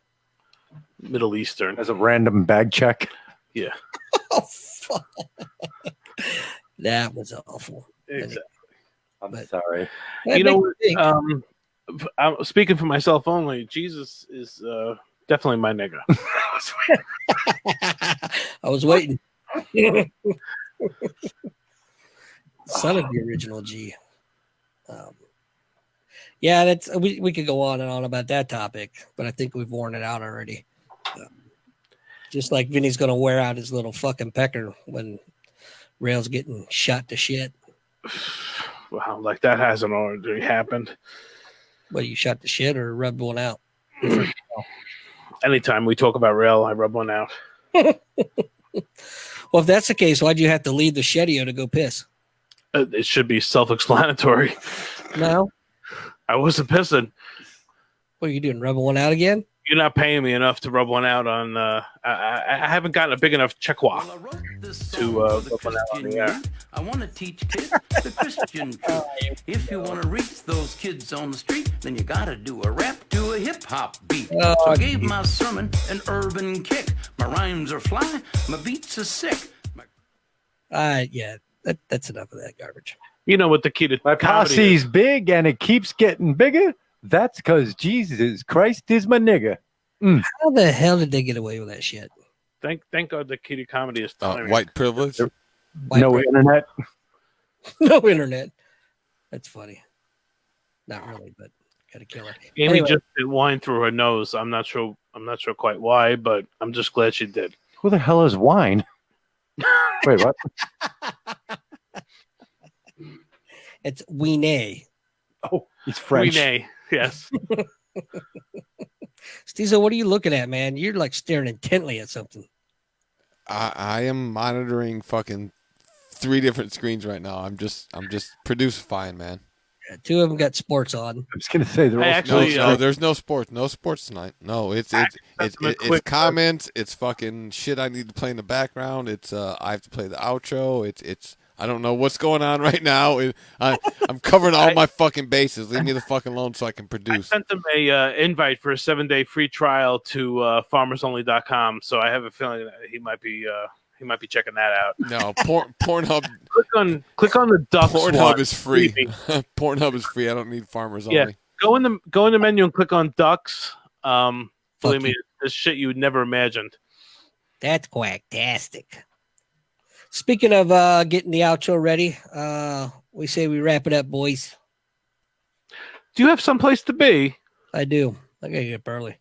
Middle Eastern. As a random bag check. Yeah. Oh, fuck. That was awful. Exactly. I'm sorry. You know, I'm speaking for myself only. Jesus is definitely my nigga. I was waiting. Son of the original G. Yeah, that's we could go on and on about that topic, but I think we've worn it out already. Just like Vinny's going to wear out his little fucking pecker when Rail's getting shot to shit. Wow, like that hasn't already happened. What, you shot the shit or rubbed one out? Anytime we talk about Rail, I rub one out. Well, if that's the case, why'd you have to leave the shedio to go piss? It should be self-explanatory. No? I wasn't pissing. What are you doing, rubbing one out again? You're not paying me enough to rub one out on... I haven't gotten a big enough checkwa to rub one out on the air. I want to teach kids the Christian truth. If you want to reach those kids on the street, then you got to do a rap to a hip-hop beat. So I gave my sermon an urban kick. My rhymes are fly, my beats are sick. Yeah, that's enough of that garbage. You know what the key to my posse's big and it keeps getting bigger. That's because Jesus Christ is my nigga. How the hell did they get away with that shit? Thank God the key to comedy is timing. White privilege. Internet. No internet. That's funny. Not really, but gotta kill her. Amy just did wine through her nose. I'm not sure quite why, but I'm just glad she did. Who the hell is wine? Wait, what? It's Weene. Oh, it's French. Weene, yes. Steezo, what are you looking at, man? You're like staring intently at something. I am monitoring fucking 3 different screens right now. I'm just producifying, man. Yeah, 2 of them got sports on. I was gonna say they're all actually, no, there's no sports. No sports tonight. No, it's comments. It's fucking shit I need to play in the background. It's I have to play the outro. It's I don't know what's going on right now. I'm covering all my fucking bases. Leave me the fucking alone so I can produce. I sent him a invite for a 7-day free trial to farmersonly.com. So I have a feeling that he might be checking that out. No, Pornhub. click on the ducks. Pornhub is free. Pornhub is free. I don't need farmers only. Go in the menu and click on ducks. Believe me, this shit you would never imagined. That's quacktastic. Speaking of getting the outro ready, we say we wrap it up, boys. Do you have someplace to be? I do. I gotta get up early.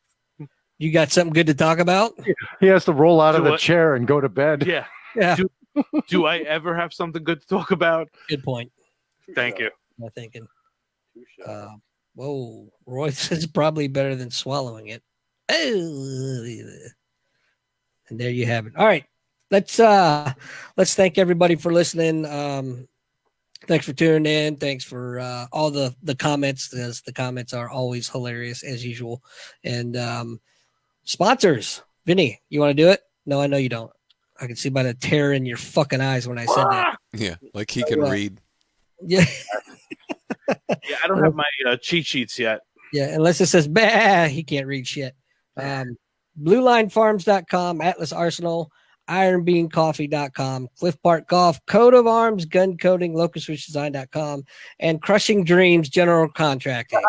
You got something good to talk about? He has to roll out of the chair and go to bed. Yeah. Yeah. Do I ever have something good to talk about? Good point. Thank you. I'm thinking. Whoa, Royce is probably better than swallowing it. Oh, and there you have it. All right, let's thank everybody for listening. Thanks for tuning in. Thanks for all the comments, because the comments are always hilarious as usual. And sponsors, Vinny, you want to do it? No, I know you don't. I can see by the terror in your fucking eyes when I said that. Yeah, like he can read. Yeah. Yeah, I don't have my cheat sheets yet. Yeah, unless it says bah, he can't read shit. BlueLineFarms.com, Atlas Arsenal, IronBeanCoffee.com, Cliff Park Golf, Coat of Arms, Gun Coating, LocustReachDesign.com, and Crushing Dreams General Contracting.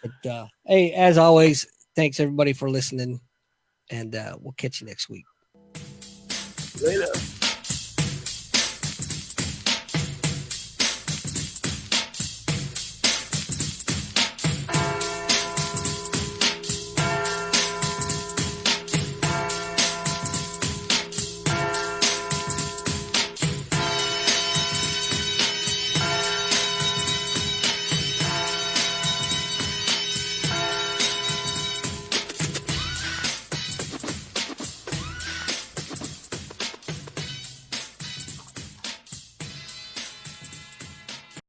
But, hey, as always, thanks everybody for listening, and we'll catch you next week. Later.